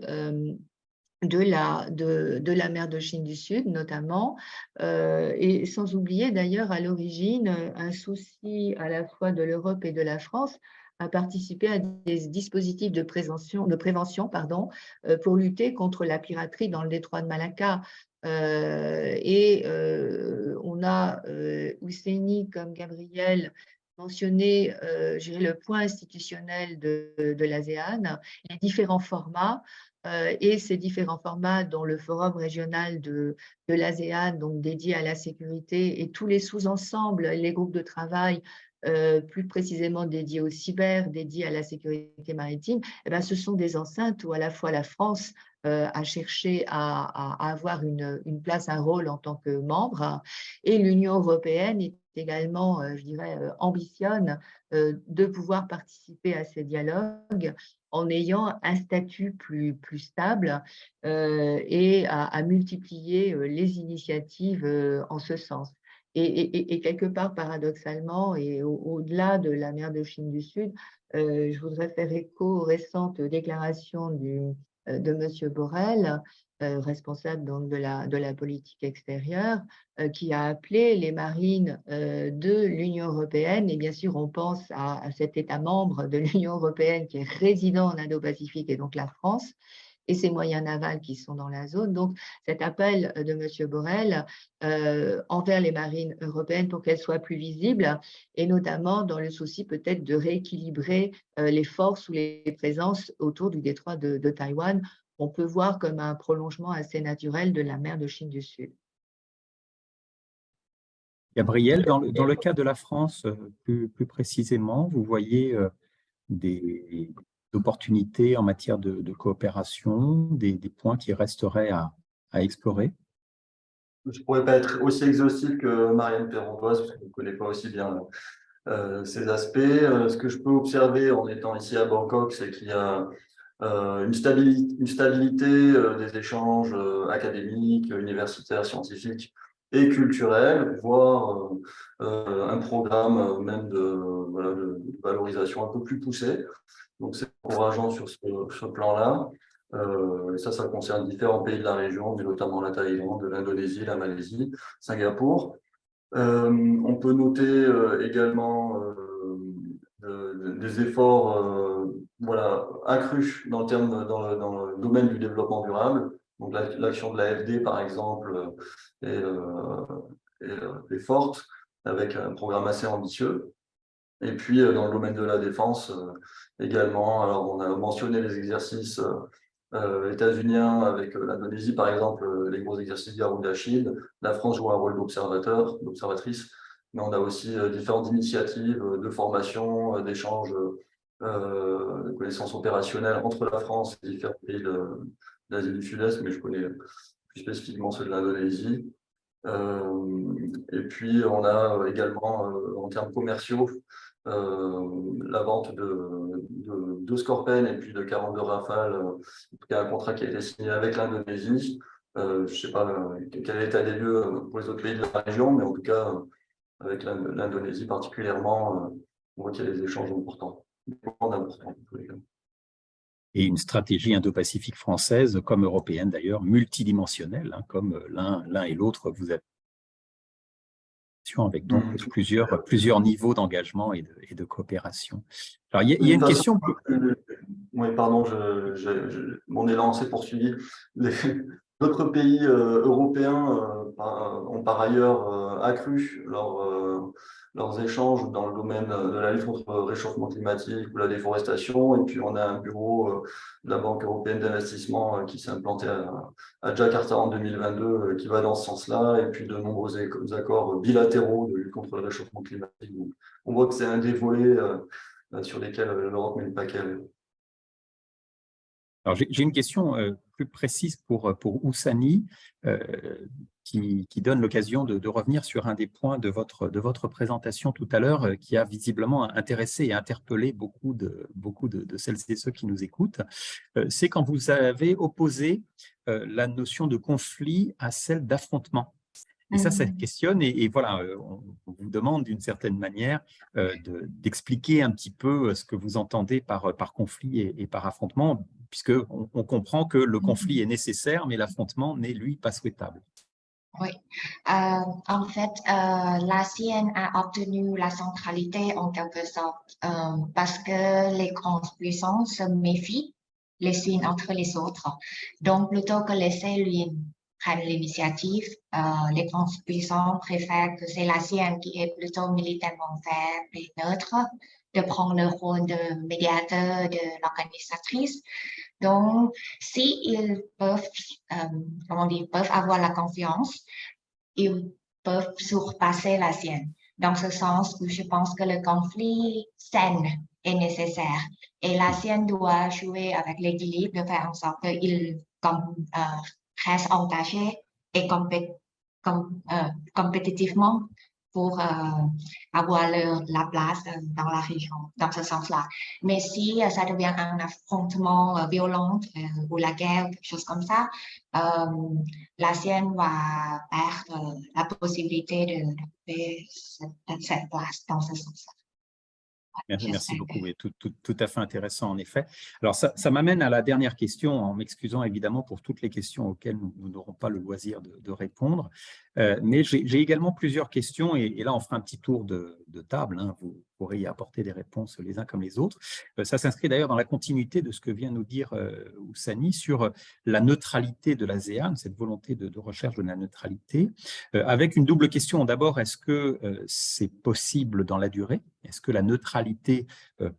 la mer de Chine du Sud, notamment, et sans oublier d'ailleurs à l'origine un souci à la fois de l'Europe et de la France à participer à des dispositifs de prévention pour lutter contre la piraterie dans le détroit de Malacca. On a Husseini comme Gabriel mentionné le point institutionnel de l'ASEAN, les différents formats. Et ces différents formats, dont le forum régional de l'ASEAN, donc dédié à la sécurité, et tous les sous-ensembles, les groupes de travail, plus précisément dédiés au cyber, dédiés à la sécurité maritime, eh bien, ce sont des enceintes où à la fois la France a cherché à avoir une place, un rôle en tant que membre, et l'Union européenne est également, je dirais, ambitionne de pouvoir participer à ces dialogues en ayant un statut plus stable et à multiplier les initiatives en ce sens. Et quelque part, paradoxalement, et au-delà de la mer de Chine du Sud, je voudrais faire écho aux récentes déclarations de M. Borrell, responsable donc de la politique extérieure, qui a appelé les marines de l'Union européenne, et bien sûr on pense à cet État membre de l'Union européenne qui est résident en Indo-Pacifique, et donc la France, et ses moyens navals qui sont dans la zone. Donc cet appel de M. Borrell envers les marines européennes pour qu'elles soient plus visibles, et notamment dans le souci peut-être de rééquilibrer les forces ou les présences autour du détroit de Taïwan, on peut voir comme un prolongement assez naturel de la mer de Chine du Sud. Gabriel, dans le cas de la France, plus précisément, vous voyez des opportunités en matière de coopération, des points qui resteraient à explorer? Je ne pourrais pas être aussi exhaustif que Marianne Perrontoise, parce que je ne connais pas aussi bien ces aspects. Ce que je peux observer en étant ici à Bangkok, c'est qu'il y a une stabilité des échanges académiques, universitaires, scientifiques et culturels, voire un programme même de valorisation un peu plus poussé. Donc, c'est encourageant sur ce plan-là. Et ça concerne différents pays de la région, mais notamment la Thaïlande, l'Indonésie, la Malaisie, Singapour. On peut noter également des efforts accrus dans le domaine du développement durable. Donc l'action de l'AFD, par exemple, est forte, avec un programme assez ambitieux. Et puis dans le domaine de la défense également, alors on a mentionné les exercices états-uniens avec l'Indonésie, par exemple, les gros exercices Garuda Shield. La France joue un rôle d'observatrice, mais on a aussi différentes initiatives de formation, d'échange de connaissances opérationnelles entre la France et différents pays de d'Asie du Sud-Est, mais je connais plus spécifiquement ceux de l'Indonésie. Et puis, on a également, en termes commerciaux, la vente de Scorpène et puis de 42 Rafale, il y a un contrat qui a été signé avec l'Indonésie. Je ne sais pas quel est l'état des lieux pour les autres pays de la région, mais en tout cas, avec l'Indonésie particulièrement, on voit qu'il y a des échanges importants. Et une stratégie indo-pacifique française, comme européenne d'ailleurs, multidimensionnelle, hein, comme l'un et l'autre vous avez avec donc plusieurs niveaux d'engagement et de coopération. Alors, il y a une question. Oui, pardon, mon élan s'est poursuivi. D'autres pays européens ont par ailleurs accru leurs échanges dans le domaine de la lutte contre le réchauffement climatique ou la déforestation. Et puis, on a un bureau de la Banque européenne d'investissement qui s'est implanté à Jakarta en 2022 qui va dans ce sens-là. Et puis, de nombreux accords bilatéraux de lutte contre le réchauffement climatique. Donc, on voit que c'est un des volets sur lesquels l'Europe met le paquet. Alors, j'ai une question plus précise pour Oussani, qui donne l'occasion de revenir sur un des points de votre présentation tout à l'heure, qui a visiblement intéressé et interpellé beaucoup de celles et ceux qui nous écoutent. C'est quand vous avez opposé la notion de conflit à celle d'affrontement. Et ça questionne, et voilà, on vous demande d'une certaine manière d'expliquer un petit peu ce que vous entendez par conflit et par affrontement, puisqu'on comprend que le conflit est nécessaire, mais l'affrontement n'est, lui, pas souhaitable. Oui, en fait, l'ASEAN a obtenu la centralité en quelque sorte parce que les grandes puissances se méfient les unes entre les autres. Donc, plutôt que laisser l'une prendre l'initiative, les grandes puissances préfèrent que c'est l'ASEAN qui est plutôt militairement faible et neutre de prendre le rôle de médiateur de l'organisatrice. Donc, s'ils peuvent, peuvent avoir la confiance, ils peuvent surpasser l'ASEAN. Dans ce sens où je pense que le conflit sain est nécessaire. Et l'ASEAN doit jouer avec l'équilibre de faire en sorte qu'ils restent engagés et compétitivement pour avoir la place dans la région, dans ce sens-là. Mais si ça devient un affrontement violent ou la guerre, quelque chose comme ça, l'ASEAN va perdre la possibilité de cette place dans ce sens-là. Merci beaucoup, et tout à fait intéressant en effet. Alors ça m'amène à la dernière question, en m'excusant évidemment pour toutes les questions auxquelles nous n'aurons pas le loisir de répondre. Mais j'ai également plusieurs questions, et là on fera un petit tour de table, hein, vous pourrez y apporter des réponses les uns comme les autres. Ça s'inscrit d'ailleurs dans la continuité de ce que vient nous dire Oussani sur la neutralité de l'ASEAN, cette volonté de recherche de la neutralité, avec une double question. D'abord, est-ce que c'est possible dans la durée? Est-ce que la neutralité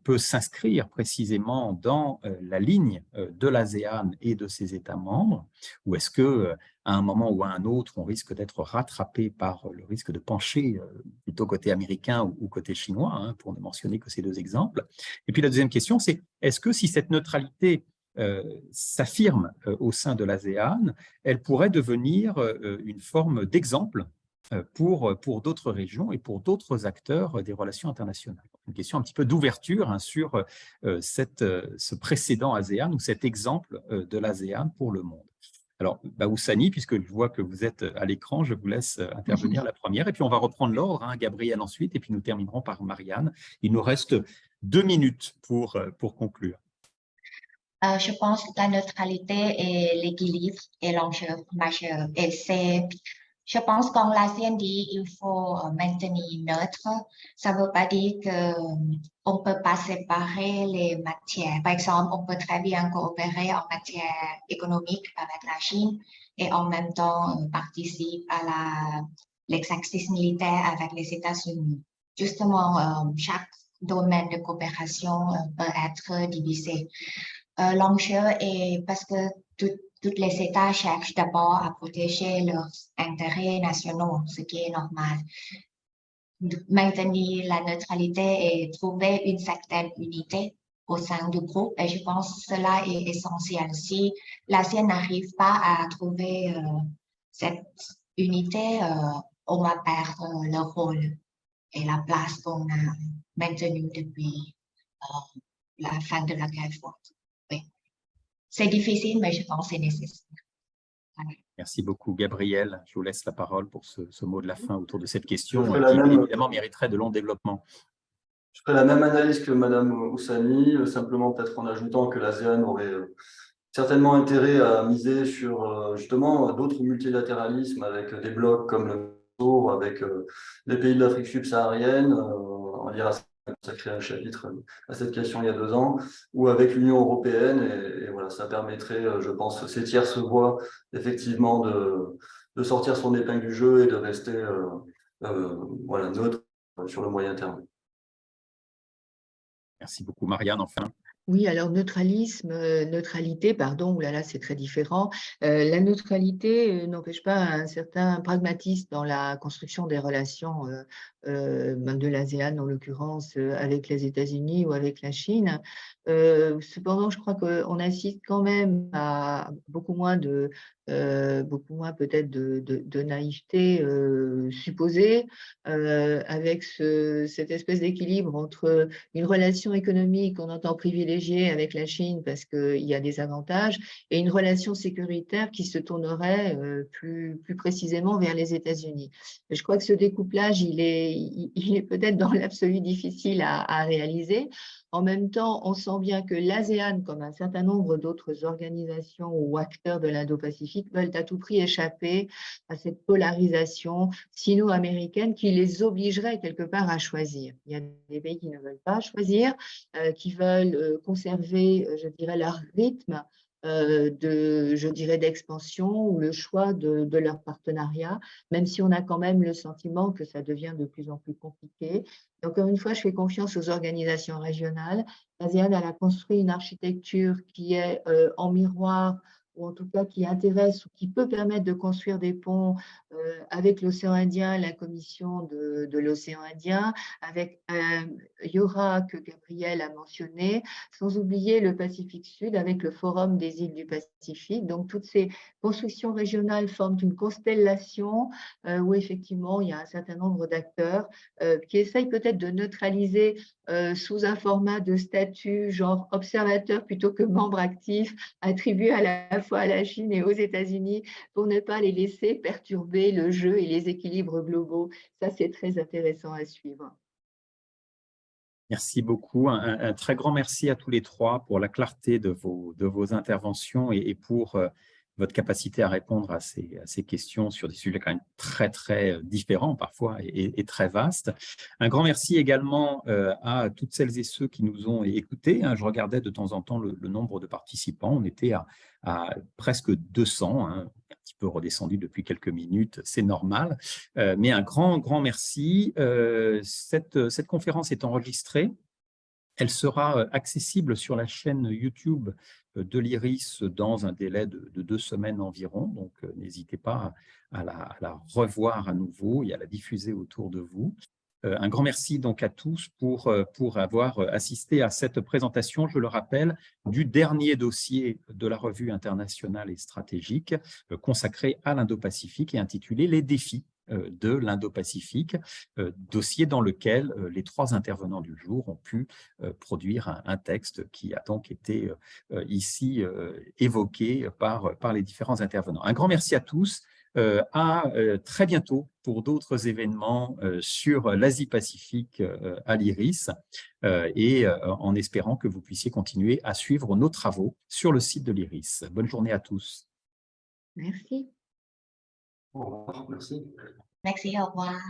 peut s'inscrire précisément dans la ligne de l'ASEAN et de ses États membres? Ou est-ce que à un moment ou à un autre, on risque d'être rattrapé par le risque de pencher plutôt côté américain ou côté chinois, hein, pour ne mentionner que ces deux exemples? Et puis la deuxième question, c'est est-ce que si cette neutralité s'affirme au sein de l'ASEAN, elle pourrait devenir une forme d'exemple pour d'autres régions et pour d'autres acteurs des relations internationales? Une question un petit peu d'ouverture, hein, sur ce précédent ASEAN ou cet exemple de l'ASEAN pour le monde. Alors, Oussani, puisque je vois que vous êtes à l'écran, je vous laisse intervenir la première, et puis on va reprendre l'ordre, hein, Gabriel ensuite, et puis nous terminerons par Marianne. Il nous reste 2 minutes pour conclure. Je pense que la neutralité et l'équilibre est l'enjeu majeur. Et je pense que quand l'ASEAN dit qu'il faut maintenir neutre, ça ne veut pas dire qu'on ne peut pas séparer les matières. Par exemple, on peut très bien coopérer en matière économique avec la Chine et en même temps participer à l'exercice militaire avec les États-Unis. Justement, chaque domaine de coopération peut être divisé. L'enjeu est parce que tous les États cherchent d'abord à protéger leurs intérêts nationaux, ce qui est normal. Maintenir la neutralité et trouver une certaine unité au sein du groupe et je pense que cela est essentiel. Si l'ASEAN n'arrive pas à trouver cette unité, on va perdre le rôle et la place qu'on a maintenue depuis la fin de la guerre froide. Oui. C'est difficile, mais je pense que c'est nécessaire. Voilà. Merci beaucoup, Gabriel. Je vous laisse la parole pour ce mot de la fin autour de cette question qui, évidemment, mériterait de long développement. Je ferai la même analyse que Madame Oussani, simplement peut-être en ajoutant que l'ASEAN aurait certainement intérêt à miser sur justement d'autres multilatéralismes avec des blocs comme le MESO, avec les pays de l'Afrique subsaharienne, on va dire consacré un chapitre à cette question il y a 2 ans, ou avec l'Union européenne, et voilà, ça permettrait, je pense, ces tierces voies, effectivement, de sortir son épingle du jeu et de rester voilà, neutre sur le moyen terme. Merci beaucoup, Marianne. Enfin. Oui, alors neutralité, pardon, oulala, c'est très différent. La neutralité n'empêche pas un certain pragmatisme dans la construction des relations de l'ASEAN, en l'occurrence avec les États-Unis ou avec la Chine. Cependant, je crois qu'on assiste quand même à beaucoup moins peut-être de naïveté supposée, avec cette espèce d'équilibre entre une relation économique qu'on entend privilégiée avec la Chine parce qu'il y a des avantages, et une relation sécuritaire qui se tournerait plus précisément vers les États-Unis. Je crois que ce découplage, il est peut-être dans l'absolu difficile à réaliser. En même temps, on sent bien que l'ASEAN, comme un certain nombre d'autres organisations ou acteurs de l'Indo-Pacifique, veulent à tout prix échapper à cette polarisation sino-américaine qui les obligerait quelque part à choisir. Il y a des pays qui ne veulent pas choisir, qui veulent conserver, je dirais, leur rythme d'expansion ou le choix de leur partenariat, même si on a quand même le sentiment que ça devient de plus en plus compliqué. Et encore une fois, je fais confiance aux organisations régionales. L'ASEAN, elle a construit une architecture qui est en miroir, ou en tout cas qui intéresse ou qui peut permettre de construire des ponts avec l'océan Indien, la commission de l'océan Indien, avec IORA que Gabriel a mentionné, sans oublier le Pacifique Sud avec le Forum des îles du Pacifique. Donc, toutes ces constructions régionales forment une constellation où effectivement, il y a un certain nombre d'acteurs qui essayent peut-être de neutraliser sous un format de statut genre observateur plutôt que membre actif, attribué à la fois à la Chine et aux États-Unis pour ne pas les laisser perturber le jeu et les équilibres globaux. Ça, c'est très intéressant à suivre. Merci beaucoup. Un très grand merci à tous les trois pour la clarté de vos interventions et pour votre capacité à répondre à ces questions sur des sujets quand même très, très différents parfois et très vastes. Un grand merci également à toutes celles et ceux qui nous ont écoutés. Je regardais de temps en temps le nombre de participants. On était à presque 200, un petit peu redescendu depuis quelques minutes, c'est normal. Mais un grand merci. Cette conférence est enregistrée. Elle sera accessible sur la chaîne YouTube de l'IRIS dans un délai de 2 semaines environ. Donc, n'hésitez pas à la revoir à nouveau et à la diffuser autour de vous. Un grand merci donc à tous pour avoir assisté à cette présentation, je le rappelle, du dernier dossier de la revue internationale et stratégique consacré à l'Indo-Pacifique et intitulé « Les défis de l'Indo-Pacifique », dossier dans lequel les 3 intervenants du jour ont pu produire un texte qui a donc été ici évoqué par les différents intervenants. Un grand merci à tous. À très bientôt pour d'autres événements sur l'Asie-Pacifique à l'IRIS et en espérant que vous puissiez continuer à suivre nos travaux sur le site de l'IRIS. Bonne journée à tous. Merci. Au revoir, merci. Merci, au revoir.